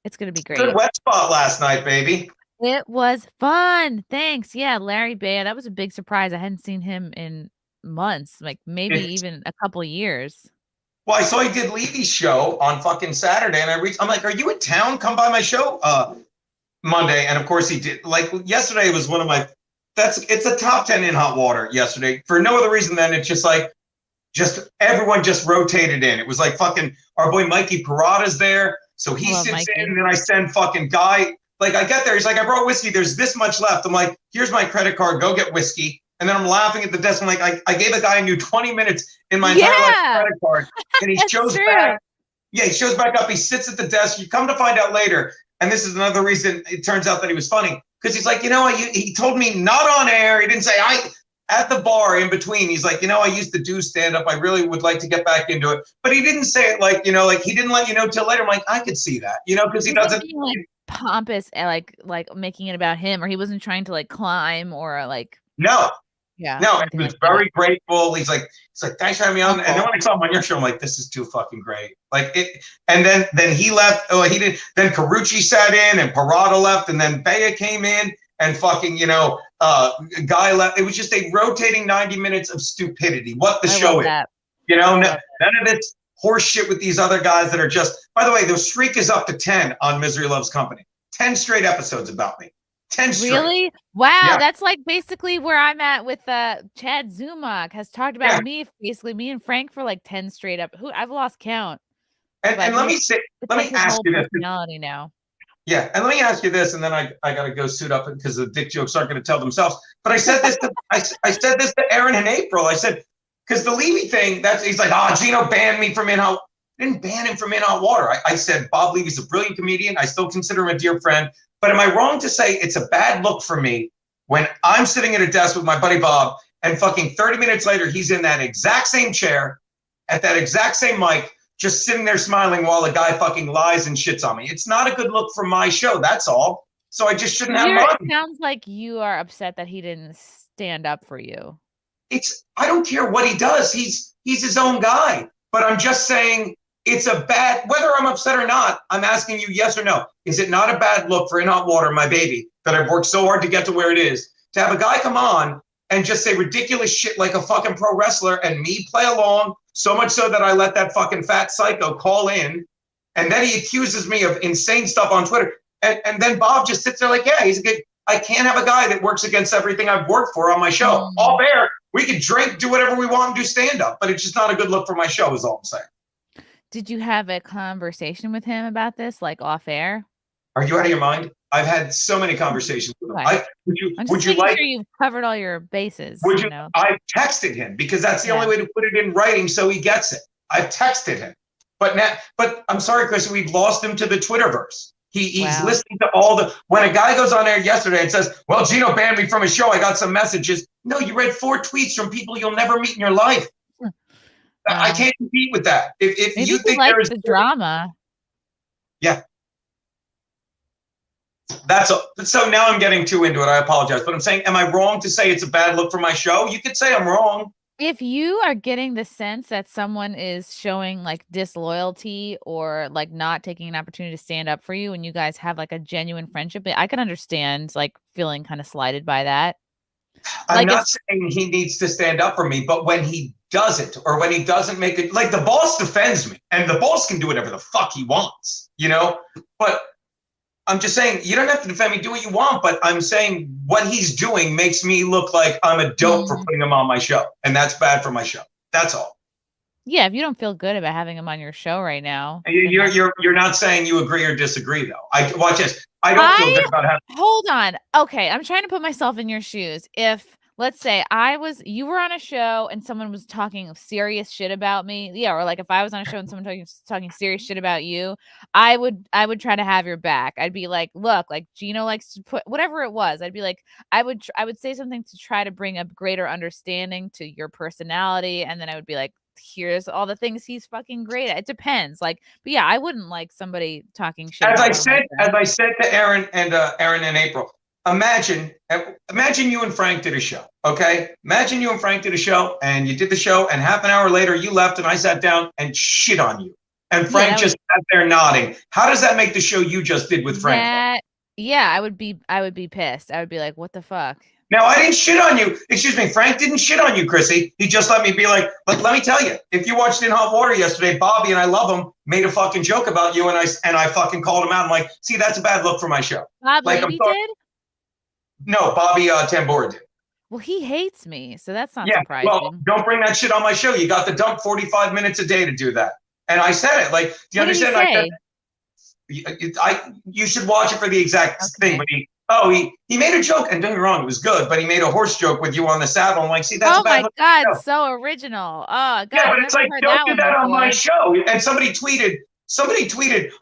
It's going to be great. Good wet spot last night, baby. It was fun. Thanks. Yeah, Larry Bea. That was a big surprise. I hadn't seen him in months, like maybe even a couple years. Well, I saw he did Levy's show on fucking Saturday, and I'm like, are you in town? Come by my show Monday. And of course he did. Like yesterday was one of my, it's a top 10 in hot water yesterday for no other reason than it's just like, everyone just rotated in. It was like fucking our boy Mikey Parada's there. So he sits Mikey in, and then I send fucking Guy. Like I get there, he's like, I brought whiskey. There's this much left. I'm like, here's my credit card. Go get whiskey. And then I'm laughing at the desk. I'm like, I gave a guy a new 20 minutes in my entire life credit card. And he shows back. Yeah, he shows back up. He sits at the desk. You come to find out later. And this is another reason it turns out that he was funny. Because he's like, he told me not on air. He didn't say at the bar in between, he's like, I used to do stand up. I really would like to get back into it. But he didn't say it like, like he didn't let you know till later. I'm like, I could see that, because he doesn't like pompous and like making it about him, or he wasn't trying to like climb or like. No. Yeah. No, he was very grateful. He's like, thanks for having me on. And then when I saw him on your show, I'm like, this is too fucking great. Like it. And then he left. Oh, he did. Then Carucci sat in and Parada left. And then Bea came in and fucking, Guy left. It was just a rotating 90 minutes of stupidity. What the show is. None of this horse shit with these other guys that are just, by the way, the streak is up to 10 on Misery Loves Company. 10 straight episodes about me. 10 straight. Really? Wow. Yeah. That's like basically where I'm at with Chad Zumach has talked about me, basically me and Frank for like 10 straight up. I've lost count. And let me ask you this. Personality now. Yeah, and let me ask you this, and then I got to go suit up because the dick jokes aren't going to tell themselves. But I said this to I said this to Aaron in April. I said, because the Levy thing, he's like, Gino banned me from in hot. Didn't ban him from in hot water. I said Bob Levy's a brilliant comedian. I still consider him a dear friend. But am I wrong to say it's a bad look for me when I'm sitting at a desk with my buddy Bob, and fucking 30 minutes later he's in that exact same chair at that exact same mic, just sitting there smiling while a guy fucking lies and shits on me. It's not a good look for my show. That's all. So I just shouldn't have money. It sounds like you are upset that he didn't stand up for you. I don't care what he does. He's his own guy. But I'm just saying it's a bad, whether I'm upset or not, I'm asking you yes or no. Is it not a bad look for In Hot Water, my baby, that I've worked so hard to get to where it is, to have a guy come on and just say ridiculous shit like a fucking pro wrestler and me play along? So much so that I let that fucking fat psycho call in, and then he accuses me of insane stuff on Twitter. And then Bob just sits there like, yeah, he's a good. I can't have a guy that works against everything I've worked for on my show. All fair. We can drink, do whatever we want, and do stand up, but it's just not a good look for my show, is all I'm saying. Did you have a conversation with him about this, like off air? Are you out of your mind? I've had so many conversations with him. Would you like? Sure you've covered all your bases. Would you? I texted him because that's the only way to put it in writing, so he gets it. I've texted him, but I'm sorry, Chris, we've lost him to the Twitterverse. He's listening to all the. When a guy goes on air yesterday and says, "Well, Gino banned me from his show. I got some messages." No, you read 4 tweets from people you'll never meet in your life. I can't compete with that. If Maybe you he think likes there's the drama. Yeah. That's so now I'm getting too into it. I apologize. But I'm saying, am I wrong to say it's a bad look for my show? You could say I'm wrong. If you are getting the sense that someone is showing like disloyalty or like not taking an opportunity to stand up for you and you guys have like a genuine friendship, I can understand like feeling kind of slighted by that. I'm not saying he needs to stand up for me, but when he doesn't, or when he doesn't make it, like the boss defends me, and the boss can do whatever the fuck he wants, you know? But I'm just saying, you don't have to defend me, do what you want, but I'm saying what he's doing makes me look like I'm a dope for putting him on my show, and that's bad for my show. That's all. Yeah, if you don't feel good about having him on your show right now. You're not saying you agree or disagree, though. Watch this. I don't feel good about having. Hold on. Okay, I'm trying to put myself in your shoes. If let's say you were on a show and someone was talking serious shit about me, yeah, or like if I was on a show and someone talking serious shit about you, I would try to have your back. I'd be like, look, like Gino likes to put whatever it was. I'd be like, I would say something to try to bring a greater understanding to your personality, and then I would be like, here's all the things he's fucking great at. It depends. Like, but yeah, I wouldn't like somebody talking shit. As I said to Aaron and April, imagine you and Frank did a show, okay? Imagine you and Frank did a show, and you did the show, and half an hour later you left, and I sat down and shit on you, and Frank just sat there nodding. How does that make the show you just did with Frank? Yeah, I would be pissed. I would be like, what the fuck? Now, I didn't shit on you. Excuse me, Frank didn't shit on you, Chrissy. He just let me be like, but let me tell you, if you watched In Hot Water yesterday, Bobby, and I love him, made a fucking joke about you, and I fucking called him out. I'm like, see, that's a bad look for my show. Bob Levy did? No, Bobby Tambora did. Well, he hates me, so that's not surprising. Well, don't bring that shit on my show. You got to dump 45 minutes a day to do that. And I said it. Like, do you understand? You should watch it for the exact thing, but he made a joke, and don't get me wrong, it was good, but he made a horse joke with you on the saddle. I'm like, see, that's a bad look. Oh my God, so original. Oh God, yeah, but it's like, don't do that on my show. And somebody tweeted,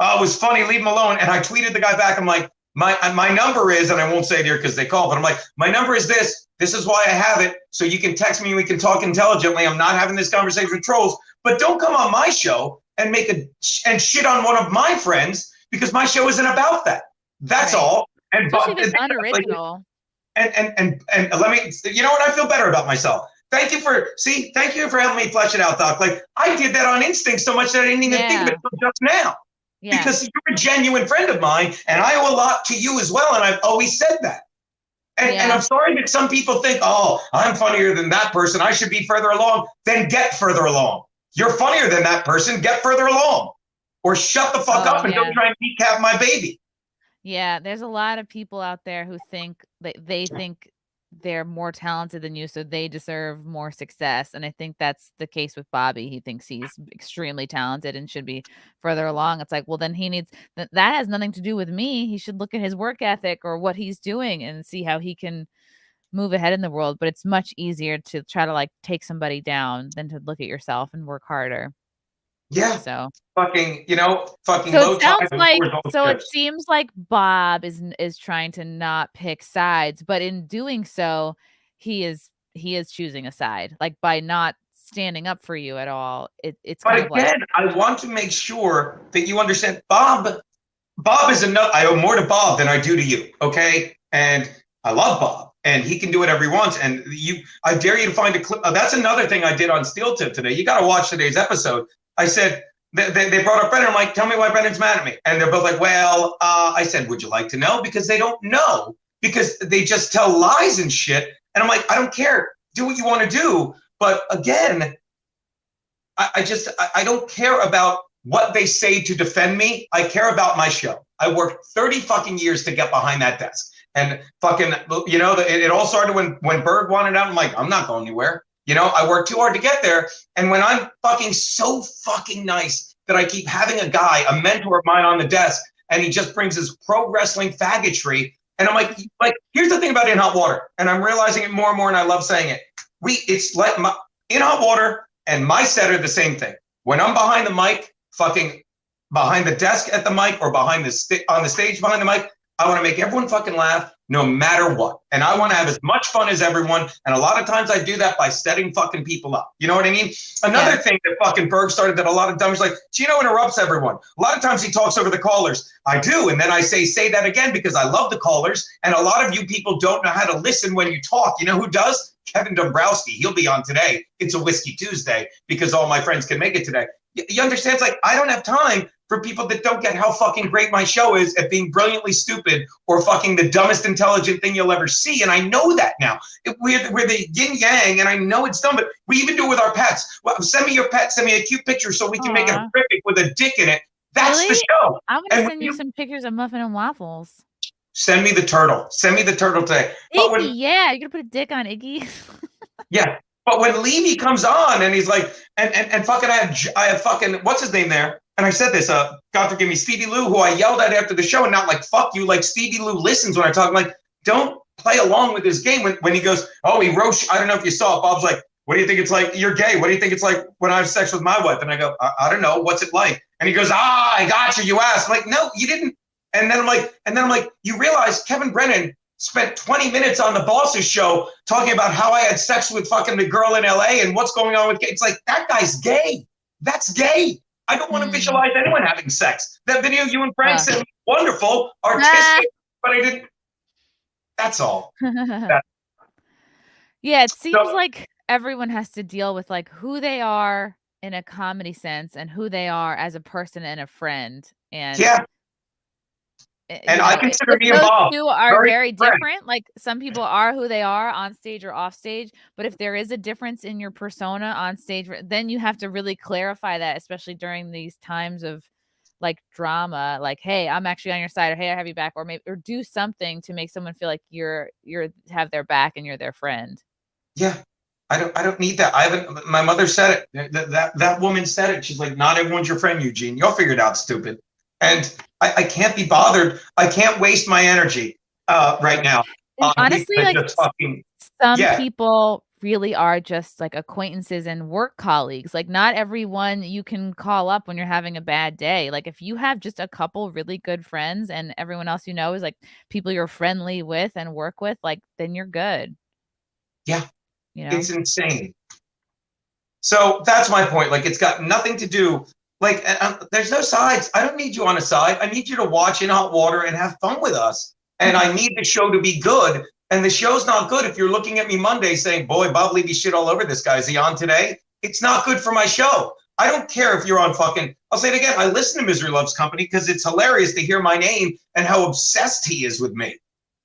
oh, it was funny, leave him alone. And I tweeted the guy back. I'm like, my number is, and I won't say it here because they call, but I'm like, my number is this. This is why I have it. So you can text me and we can talk intelligently. I'm not having this conversation with trolls, but don't come on my show and and shit on one of my friends, because my show isn't about that. That's all. And especially if it's unoriginal. And let me, you know what? I feel better about myself. Thank you for helping me flesh it out, Doc. Like, I did that on instinct so much that I didn't even think of it until just now. Yeah. Because you're a genuine friend of mine, and I owe a lot to you as well, and I've always said that. And I'm sorry that some people think, oh, I'm funnier than that person, I should be further along. Then get further along. You're funnier than that person, get further along. Or shut the fuck up and don't try and kneecap my baby. Yeah, there's a lot of people out there who think that they think they're more talented than you, so they deserve more success. And I think that's the case with Bobby. He thinks he's extremely talented and should be further along. It's like, well, then he needs that has nothing to do with me. He should look at his work ethic or what he's doing and see how he can move ahead in the world. But it's much easier to try to like take somebody down than to look at yourself and work harder. Yeah. So fucking So it sounds like it seems like Bob is trying to not pick sides, but in doing so, he is choosing a side, like by not standing up for you at all. It's but kind of again, I want to make sure that you understand. Bob is enough. I owe more to Bob than I do to you. Okay, and I love Bob, and he can do whatever he wants. And I dare you to find a clip. That's another thing I did on Steel Tip today. You got to watch today's episode. I said, they brought up Brennan. I'm like, tell me why Brennan's mad at me. And they're both like, well, I said, would you like to know? Because they don't know, because they just tell lies and shit. And I'm like, I don't care. Do what you want to do. But again, I don't care about what they say to defend me. I care about my show. I worked 30 fucking years to get behind that desk. And fucking, it all started when Berg wanted out. I'm like, I'm not going anywhere. I worked too hard to get there. And when I'm fucking so fucking nice that I keep having a guy, a mentor of mine on the desk, and he just brings his pro wrestling faggotry. And I'm like, here's the thing about In Hot Water. And I'm realizing it more and more, and I love saying it. It's like In Hot Water and my set are the same thing. When I'm behind the mic, fucking behind the desk at the mic, or on the stage behind the mic, I want to make everyone fucking laugh no matter what. And I want to have as much fun as everyone. And a lot of times I do that by setting fucking people up. You know what I mean? Another thing that fucking Berg started that a lot of dummies like, Gino interrupts everyone. A lot of times he talks over the callers. I do. And then I say that again because I love the callers. And a lot of you people don't know how to listen when you talk. You know who does? Kevin Dombrowski. He'll be on today. It's a Whiskey Tuesday because all my friends can make it today. You understand? It's like, I don't have time for people that don't get how fucking great my show is at being brilliantly stupid or fucking the dumbest intelligent thing you'll ever see. And I know that now. We're the yin yang, and I know it's dumb, but we even do it with our pets. Well, send me your pet, send me a cute picture so we can make it horrific with a dick in it. That's the show. I'm going to send you some pictures of Muffin and Waffles. Send me the turtle. Send me the turtle today. Iggy, yeah. You're going to put a dick on Iggy? Yeah. But when Levy comes on and he's like, and fucking I have fucking, what's his name there? And I said this, God forgive me, Stevie Lou, who I yelled at after the show, and not like, fuck you, like Stevie Lou listens when I talk. I'm like, don't play along with his game. When he goes, oh, he wrote, I don't know if you saw it, Bob's like, what do you think it's like? You're gay. What do you think it's like when I have sex with my wife? And I go, I don't know. What's it like? And he goes, I got you. You asked. I'm like, no, you didn't. And then I'm like, you realize Kevin Brennan spent 20 minutes on the Boss's show talking about how I had sex with fucking the girl in LA and what's going on with gay. It's like, that guy's gay. That's gay. I don't want to visualize anyone having sex. That video you and Frank said was wonderful, artistic, but I didn't. That's all. Yeah, it seems like everyone has to deal with like who they are in a comedy sense and who they are as a person and a friend. And and I consider me and Bob two are very different. Like some people are who they are on stage or off stage, but if there is a difference in your persona on stage, then you have to really clarify that, especially during these times of like drama. Like, hey, I'm actually on your side, or hey, I have you back, or maybe or do something to make someone feel like you're have their back and you're their friend. Yeah. I don't need that. I haven't. My mother said it. That woman said it. She's like, not everyone's your friend, Eugene. You'll figure it out, stupid. And I can't be bothered. I can't waste my energy right now. Honestly, like some people really are just like acquaintances and work colleagues. Like not everyone you can call up when you're having a bad day. Like if you have just a couple really good friends and everyone else you know is like people you're friendly with and work with, like then you're good. Yeah. You know? It's insane. So that's my point. Like it's got nothing to do. Like, there's no sides. I don't need you on a side. I need you to watch In Hot Water and have fun with us. And I need the show to be good. And the show's not good if you're looking at me Monday saying, boy, Bob Levy shit all over this guy. Is he on today? It's not good for my show. I don't care if you're on fucking, I'll say it again. I listen to Misery Loves Company because it's hilarious to hear my name and how obsessed he is with me.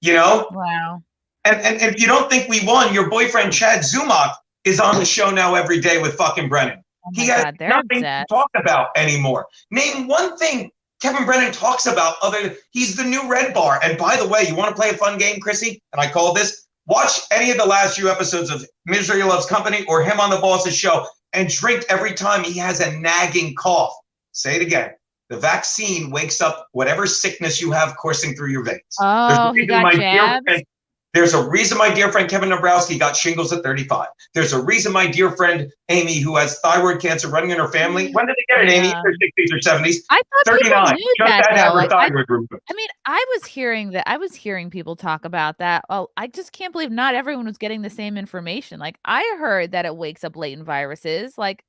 You know? Wow. And if you don't think we won, your boyfriend, Chad Zumach, is on the show now every day with fucking Brennan. He has nothing to talk about anymore. Name one thing Kevin Brennan talks about other. He's the new Red Bar. And by the way, you want to play a fun game, Chrissy? And I call this, watch any of the last few episodes of Misery Loves Company or him on the Boss's show and drink every time he has a nagging cough. Say it again. The vaccine wakes up whatever sickness you have coursing through your veins. Oh, he got jabs? There's a reason my dear friend Kevin Dombrowski got shingles at 35. There's a reason my dear friend Amy, who has thyroid cancer running in her family, when did they get it, Amy? In their 60s or 70s? I thought 39. Knew just that, had to have her thyroid removed. I mean, I was hearing people talk about that. Well, I just can't believe not everyone was getting the same information. Like I heard that it wakes up latent viruses. Like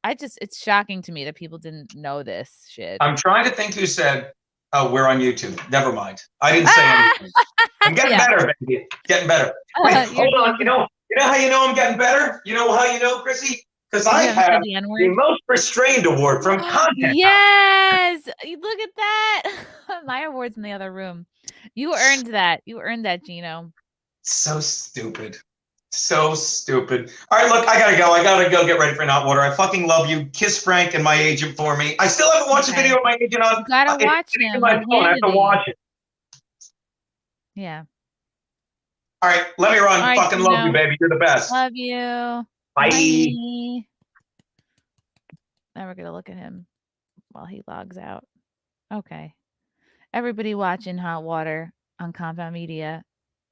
it's shocking to me that people didn't know this shit. I'm trying to think who said, oh, we're on YouTube. Never mind. I didn't say anything. I'm getting better, baby. Getting better. Wait, hold on. You know how you know I'm getting better? You know how you know, Chrissy? Because I have the most restrained award from Content. Yes. Look at that. My award's in the other room. You earned that. You earned that, Gino. So stupid. So stupid. All right, look, I gotta go. I gotta go get ready for Hot Water. I fucking love you. Kiss Frank and my agent for me. I still haven't watched the video of my agent on. You gotta watch him. My phone. I have to watch it. Yeah. All right, let me run. All right, fucking love you, baby. You're the best. Love you. Bye. Now we're gonna look at him while he logs out. Okay. Everybody watching Hot Water on Compound Media,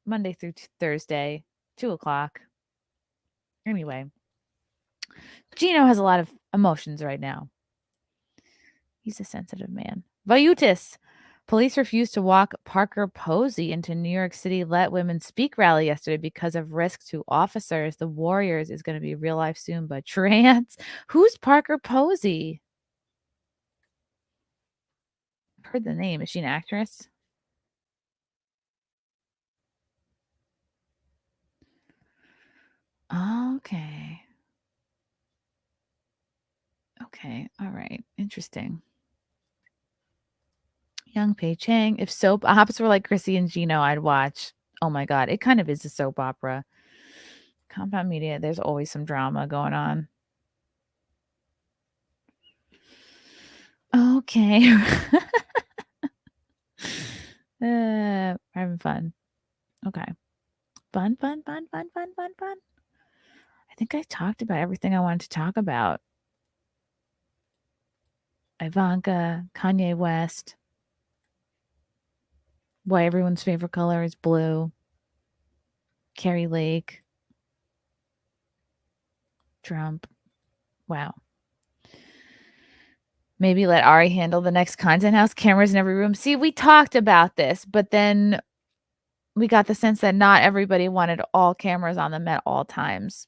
Monday through Thursday, 2:00. Anyway, Gino has a lot of emotions right now. He's a sensitive man. Vayutis, Police refused to walk Parker Posey into New York City Let Women Speak rally yesterday because of risk to officers. The Warriors is going to be real life soon, but trans. Who's Parker Posey? I've heard the name. Is she an actress? Okay. Okay. All right. Interesting. Young Pei Chang. If soap ops were like Chrissy and Gino, I'd watch. Oh my God. It kind of is a soap opera. Compound Media, there's always some drama going on. Okay. Having fun. Okay. Fun. I think I talked about everything I wanted to talk about. Ivanka, Kanye West. Why everyone's favorite color is blue. Carrie Lake. Trump. Wow. Maybe let Ari handle the next content house. Cameras in every room. See, we talked about this, but then we got the sense that not everybody wanted all cameras on them at all times.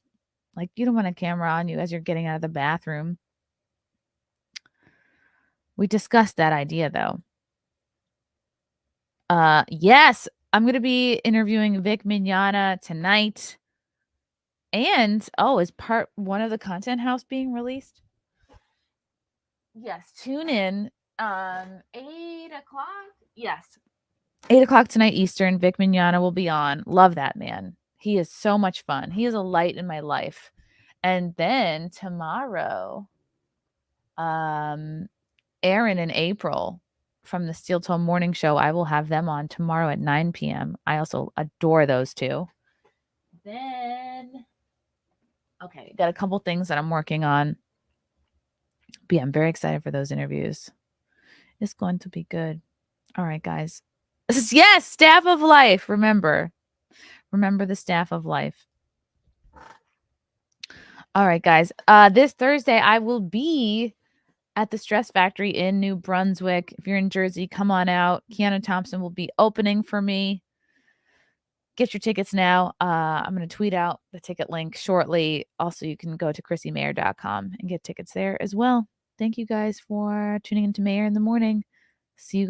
Like, you don't want a camera on you as you're getting out of the bathroom. We discussed that idea, though. Yes, I'm going to be interviewing Vic Mignogna tonight. And, is part one of the content house being released? Yes, tune in. 8 o'clock? Yes. 8 o'clock tonight Eastern. Vic Mignogna will be on. Love that man. He is so much fun. He is a light in my life. And then tomorrow, Aaron and April from the Steel Toe Morning Show, I will have them on tomorrow at 9 p.m. I also adore those two. Then, okay, got a couple things that I'm working on. But yeah, I'm very excited for those interviews. It's going to be good. All right, guys. Yes, Staff of Life. Remember the Staff of Life. All right, guys. This Thursday, I will be at the Stress Factory in New Brunswick. If you're in Jersey, come on out. Keanu Thompson will be opening for me. Get your tickets now. I'm going to tweet out the ticket link shortly. Also, you can go to chrissiemayr.com and get tickets there as well. Thank you guys for tuning into Mayor in the Morning. See you guys.